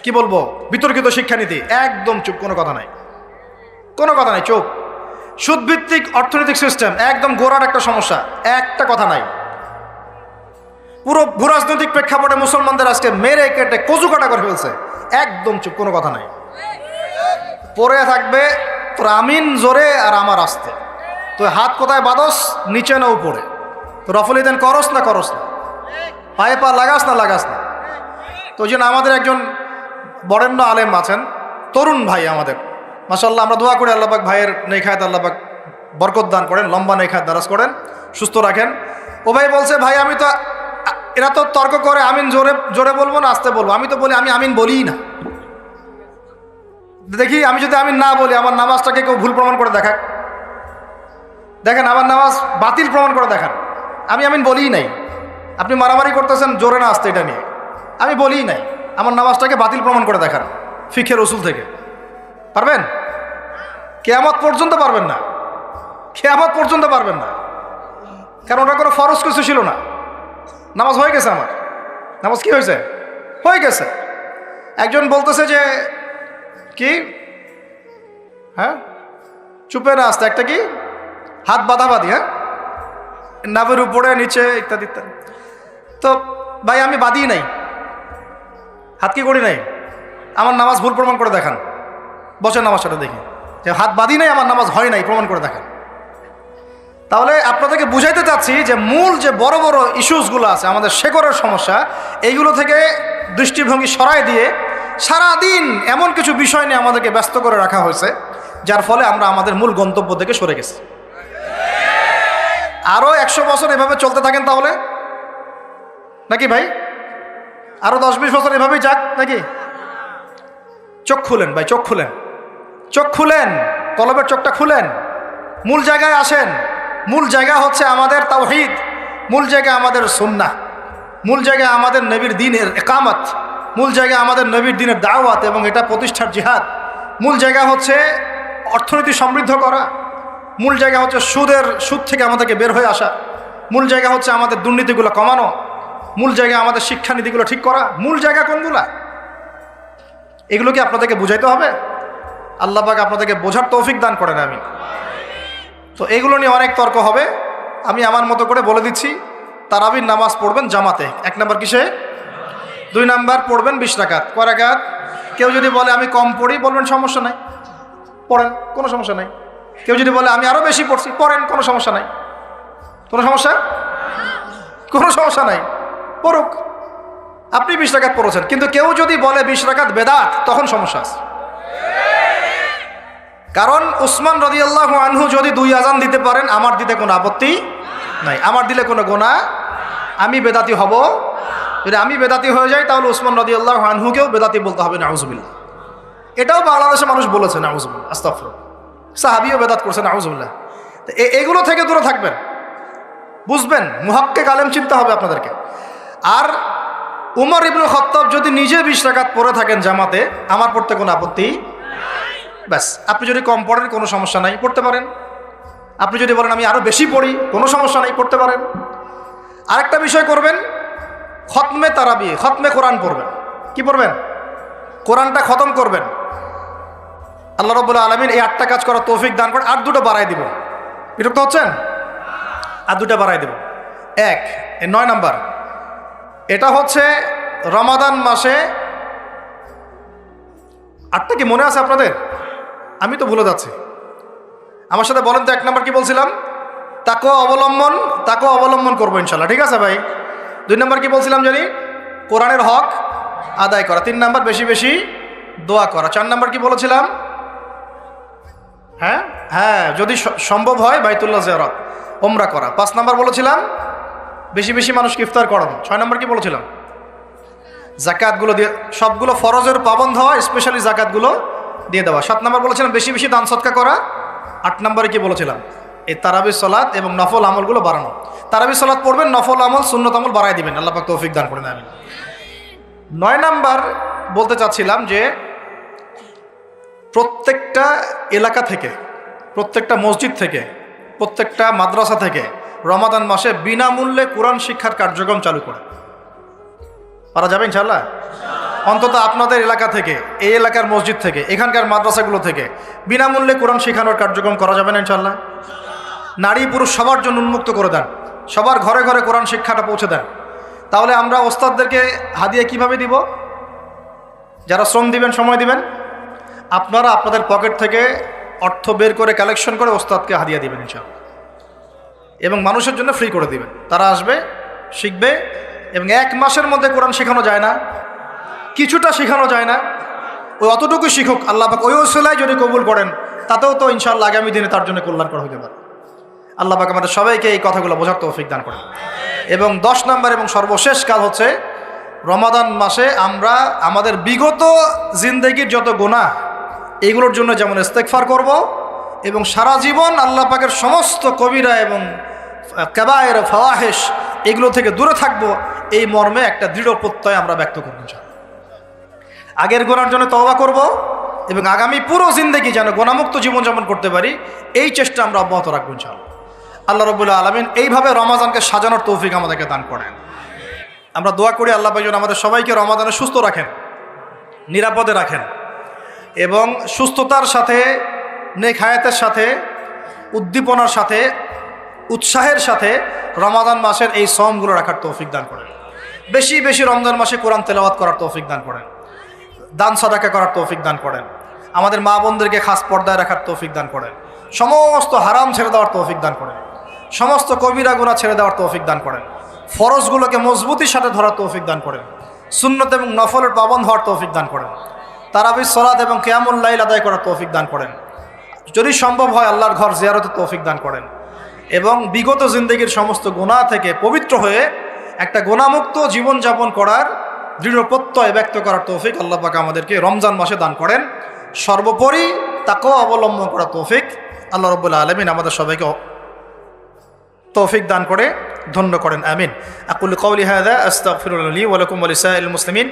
কি বলবো বিতর্কিত শিক্ষানীতি, একদম চুপ, কোনো কথা নাই, কোনো কথা নাই, চুপ। সুদভিত্তিক অর্থনৈতিক সিস্টেম, একদম গোড়ার একটা সমস্যা, একটা কথা নাই। পুরো ভূরাজনৈতিক প্রেক্ষাপটে মুসলমানদের আজকে মেরে কেটে কচু কাটা করে ফেলছে, একদম চুপ, কোনো কথা নাই। পরে থাকবে তোর আমিন জোরে আর আমার আসতে, তো হাত কোথায় বাদস, নিচে না উপরে, তো রফল ইদেন করস না করস না, পায়ে পা লাগাস না লাগাস না। তো ওই জন্য আমাদের একজন বরেণ্য আলেম আছেন, তরুণ ভাই আমাদের, মাশাআল্লাহ, আমরা দোয়া করি আল্লাহ পাক ভাইয়ের নেখায়াত আল্লাহ পাক বরকত দান করেন, লম্বা নেখায়াত দারাজ করেন, সুস্থ রাখেন। ও ভাই বলছে, ভাই আমি তো, এরা তো তর্ক করে আমিন জোরে জোরে বলবো না আস্তে বলবো, আমি তো বলি আমি আমিন বলিই না। দেখি আমি যদি আমিন না বলি আমার নামাজটাকে কেউ ভুল প্রমাণ করে দেখাক, দেখেন আমার নামাজ বাতিল প্রমাণ করে দেখান, আমি আমিন বলিই নাই। আপনি মারামারি করতেছেন জোরে না আসতে, এটা নিয়ে আমি বলিই নাই, আমার নামাজটাকে বাতিল প্রমাণ করে দেখান ফিখের রসুল থেকে। পারবেন? কিয়ামত পর্যন্ত পারবেন না, কিয়ামত পর্যন্ত পারবেন না, কারণ ওটা কোনো ফরজ কিছু ছিল না। নামাজ হয়ে গেছে, আমার নামাজ কি হয়েছে, হয়ে গেছে। একজন বলতেছে যে কি, হ্যাঁ চুপে না আসতে, একটা কি হাত বাঁধাবাঁধি, হ্যাঁ নাভের উপরে নিচে ইত্যাদি ইত্যাদি। তো ভাই আমি বাঁধি নাই, হাত কি করি নাই, আমার নামাজ ভুল প্রমাণ করে দেখান, বসেন নামাজটা দেখি যে হাত বাঁধি নাই, আমার নামাজ হয় নাই, প্রমাণ করে দেখান। তাহলে আপনাদেরকে বুঝাইতে চাচ্ছি যে মূল যে বড় বড় ইস্যুসগুলো আছে, আমাদের শেকড়ের সমস্যা, এইগুলো থেকে দৃষ্টিভঙ্গি সরাই দিয়ে সারাদিন এমন কিছু বিষয় নিয়ে আমাদেরকে ব্যস্ত করে রাখা হয়েছে, যার ফলে আমরা আমাদের মূল গন্তব্য থেকে সরে গেছি। আরও 100 বছর এভাবে চলতে থাকেন তাহলে নাকি ভাই, আরও 10-20 বছর এভাবেই যাক নাকি? চোখ খুলেন ভাই, চোখ খুলেন, চোখ খুলেন, কলবের চোখটা খুলেন, মূল জায়গায় আসেন। মূল জায়গা হচ্ছে আমাদের তাওহীদ, মূল জায়গা আমাদের সুন্নাহ, মূল জায়গা আমাদের নবীর দ্বীনের ইকামত, মূল জায়গা আমাদের নবীর দ্বীনের দাওয়াত এবং এটা প্রতিষ্ঠার জিহাদ। মূল জায়গা হচ্ছে অর্থনীতি সমৃদ্ধ করা, মূল জায়গা হচ্ছে সুদ থেকে আমাদেরকে বের হয়ে আসা, মূল জায়গা হচ্ছে আমাদের দুর্নীতিগুলো কমানো, মূল জায়গা আমাদের শিক্ষানীতিগুলো ঠিক করা। মূল জায়গা কোনগুলা, এগুলো কি আপনাদেরকে বুঝাইতে হবে? আল্লাহ পাক আপনাদেরকে বোঝার তৌফিক দান করেন। আমি তো এগুলো নিয়ে অনেক তর্ক হবে, আমি আমার মতো করে বলে দিচ্ছি। তারাবির নামাজ পড়বেন জামাতে, 1 নাম্বার কিসে, 2 নাম্বার পড়বেন 20 রাকাত। কয় রাকাত? কেউ যদি বলে আমি কম পড়ি, বলবেন সমস্যা নাই, পড়েন, কোনো সমস্যা নাই। কেউ যদি বলে আমি আরও বেশি পড়ছি, পড়েন, কোনো সমস্যা নাই, কোনো সমস্যা, কোনো সমস্যা নাই, পড়ুক। আপনি 20 রাকাত পড়েছেন, কিন্তু কেউ যদি বলে 20 রাকাত বেদাত, তখন সমস্যা আছে। কারণ উসমান রাদিয়াল্লাহু আনহু যদি 2 আজান দিতে পারেন, আমার দিতে কোনো আপত্তি নাই, আমার দিলে কোনো গুনাহ, আমি বেদাতি হব। যদি আমি বেদাতি হয়ে যাই, তাহলে উসমান রাদিয়াল্লাহু আনহুকেও বেদাতি বলতে হবে, নাউজুবিল্লাহ। এটাও বাংলাদেশের মানুষ বলেছে, নাউজুবিল্লাহ, আস্তাগফিরুল্লাহ। সাহাবীও বেদাত করছে, নাউজুবিল্লাহ। তো এগুলো থেকে দূরে থাকবেন, বুঝবেন, মুহাক্কিক আলেম চিন্তা হবে আপনাদেরকে। আর উমর ইবনে খাত্তাব যদি নিজে 20 রাকাত পড়ে থাকেন জামাতে, আমার পড়তে কোনো আপত্তি, ব্যাস। আপনি যদি কম পড়েন, কোনো সমস্যা নাই, পড়তে পারেন। আপনি যদি বলেন আমি আরও বেশি পড়ি, কোনো সমস্যা নাই, পড়তে পারেন। আরেকটা বিষয় করবেন, খতমে তারাবি, খতমে কোরআন পড়বেন। কি পড়বেন? কোরআনটা খতম করবেন। আল্লাহ রাব্বুল আলামিন এই 8টা কাজ করার তৌফিক দান করেন। আর 2টা বাড়াই দিব, বিরক্ত হচ্ছেন? আর 2টা বাড়াই দেব। 9 নাম্বার, এটা হচ্ছে রমাদান মাসে, 8টা কি মনে আছে আপনাদের? আমি তো ভুলে যাচ্ছি, আমার সাথে বলেন তো। 1 নাম্বার কি বলছিলাম? তাকওয়া অবলম্বন করবো ইনশাল্লাহ, ঠিক আছে ভাই। 2 নাম্বার কি বলছিলাম জানি? কোরআনের হক আদায় করা। 3 নাম্বার বেশি বেশি দোয়া করা। 4 নাম্বার কি বলেছিলাম? হ্যাঁ, যদি সম্ভব হয় বাইতুল্লাহ জিয়ারত, ওমরা করা। 5 নাম্বার বলেছিলাম বেশি বেশি মানুষকে ইফতার করানো। 6 নাম্বার কি বলেছিলাম? জাকাতগুলো দিয়ে, সবগুলো ফরজের পাবন্ধ হওয়া, স্পেশালি জাকাতগুলো দিয়ে দেওয়া। 7 নম্বর বলেছিলাম বেশি বেশি দান সদকা করা। 8 নম্বরে কি বলেছিলাম? এই তারাবি সালাত এবং নফল আমলগুলো বাড়ানো। তারাবি সালাত পড়বেন, নফল আমল সুন্নত আমল বাড়াই দিবেন, আল্লাহ পাক তৌফিক দান করেন, আমিন। 9 নম্বর বলতে চাচ্ছিলাম যে প্রত্যেকটা এলাকা থেকে, প্রত্যেকটা মসজিদ থেকে, প্রত্যেকটা মাদ্রাসা থেকে রমাদান মাসে বিনামূল্যে কোরআন শিক্ষার কার্যক্রম চালু করে পারা যাবে ইনশাআল্লাহ। অন্তত আপনাদের এলাকা থেকে, এই এলাকার মসজিদ থেকে, এখানকার মাদ্রাসাগুলো থেকে বিনামূল্যে কোরআন শেখানোর কার্যক্রম করা যাবে না ইনশাআল্লাহ। নারী পুরুষ সবার জন্য উন্মুক্ত করে দেন, সবার ঘরে ঘরে কোরআন শিক্ষাটা পৌঁছে দেন। তাহলে আমরা ওস্তাদদেরকে হাদিয়া কিভাবে দিব? যারা শ্রম দিবেন, সময় দিবেন, আপনারা আপনাদের পকেট থেকে অর্থ বের করে কালেকশন করে ওস্তাদকে হাদিয়া দিবেন ইনশাআল্লাহ, এবং মানুষের জন্য ফ্রি করে দিবেন। তারা আসবে, শিখবে, এবং 1 মাসের মধ্যে কোরআন শেখানো যায় না, কিছুটা শেখানো যায় না, ওই অতটুকু শিখুক, আল্লাহ পাক ওই ওসিলায় যদি কবুল করেন, তাতেও তো ইনশাআল্লাহ আগামী দিনে তার জন্য কল্যাণকর হতে পারে। আল্লাহ পাক আমাদের সবাইকে এই কথাগুলো বোঝার তৌফিক দান করেন। এবং 10 নম্বর এবং সর্বশেষ কাজ হচ্ছে রমাদান মাসে আমরা আমাদের বিগত জিন্দেগির যত গুনাহ, এগুলোর জন্য যেমন ইস্তেগফার করব, এবং সারা জীবন আল্লাহ পাকের সমস্ত কবিরা এবং কাবায়ের ফাওয়াহিশ এগুলো থেকে দূরে থাকব, এই মর্মে একটা দৃঢ় প্রত্যয় আমরা ব্যক্ত করব। আগের গুনার জন্য তওবা করব, এবং আগামী পুরো জিন্দেগি যেন গুনাহমুক্ত জীবনযাপন করতে পারি, এই চেষ্টা আমরা অব্যাহত রাখবো ইনশাআল্লাহ। আল্লাহ রাব্বুল আলামিন এইভাবে রমাদানকে সাজানোর তৌফিক আমাদেরকে দান করেন। আমরা দোয়া করি আল্লাহ পাক যেন আমাদের সবাইকে রমাদানে সুস্থ রাখেন, নিরাপদে রাখেন, এবং সুস্থতার সাথে, নেক হায়াতের সাথে, উদ্দীপনার সাথে, উৎসাহের সাথে রমাদান মাসের এই সমগুলো রাখার তৌফিক দান করেন। বেশি বেশি রমজান মাসে কোরআন তেলাওয়াত করার তৌফিক দান করেন, দান সাদাকা করার তৌফিক দান করেন, আমাদের মা বোনদেরকে খাস পর্দায় রাখার তৌফিক দান করেন, সমস্ত হারাম ছেড়ে দেওয়ার তৌফিক দান করেন, সমস্ত কবিরা গুনাহ ছেড়ে দেওয়ার তৌফিক দান করেন, ফরজগুলোকে মজবুতির সাথে ধরার তৌফিক দান করেন, সুন্নত এবং নফলের পাবন্ধ হওয়ার তৌফিক দান করেন, তারাবির সালাত এবং কিয়ামুল লাইল আদায় করার তৌফিক দান করেন, যদি সম্ভব হয় আল্লাহর ঘর জিয়ারতের তৌফিক দান করেন, এবং বিগত জিন্দেগির সমস্ত গুনাহ থেকে পবিত্র হয়ে একটা গুনাহমুক্ত জীবনযাপন করার দৃঢ় প্রত্যয় ব্যক্ত করার তৌফিক আল্লাহ পাক আমাদেরকে রমজান মাসে দান করেন। সর্বোপরি তাকওয়া অবলম্বন করার তৌফিক আল্লাহ রাব্বুল আলামিন আমাদের সবাইকে তৌফিক দান করে ধন্য করেন, আমিন। আকুলু কওলি হাযা আস্তাগফিরুল্লাহ লি ওয়া লাকুম ওয়া লিসাইরিল মুসলিমিন।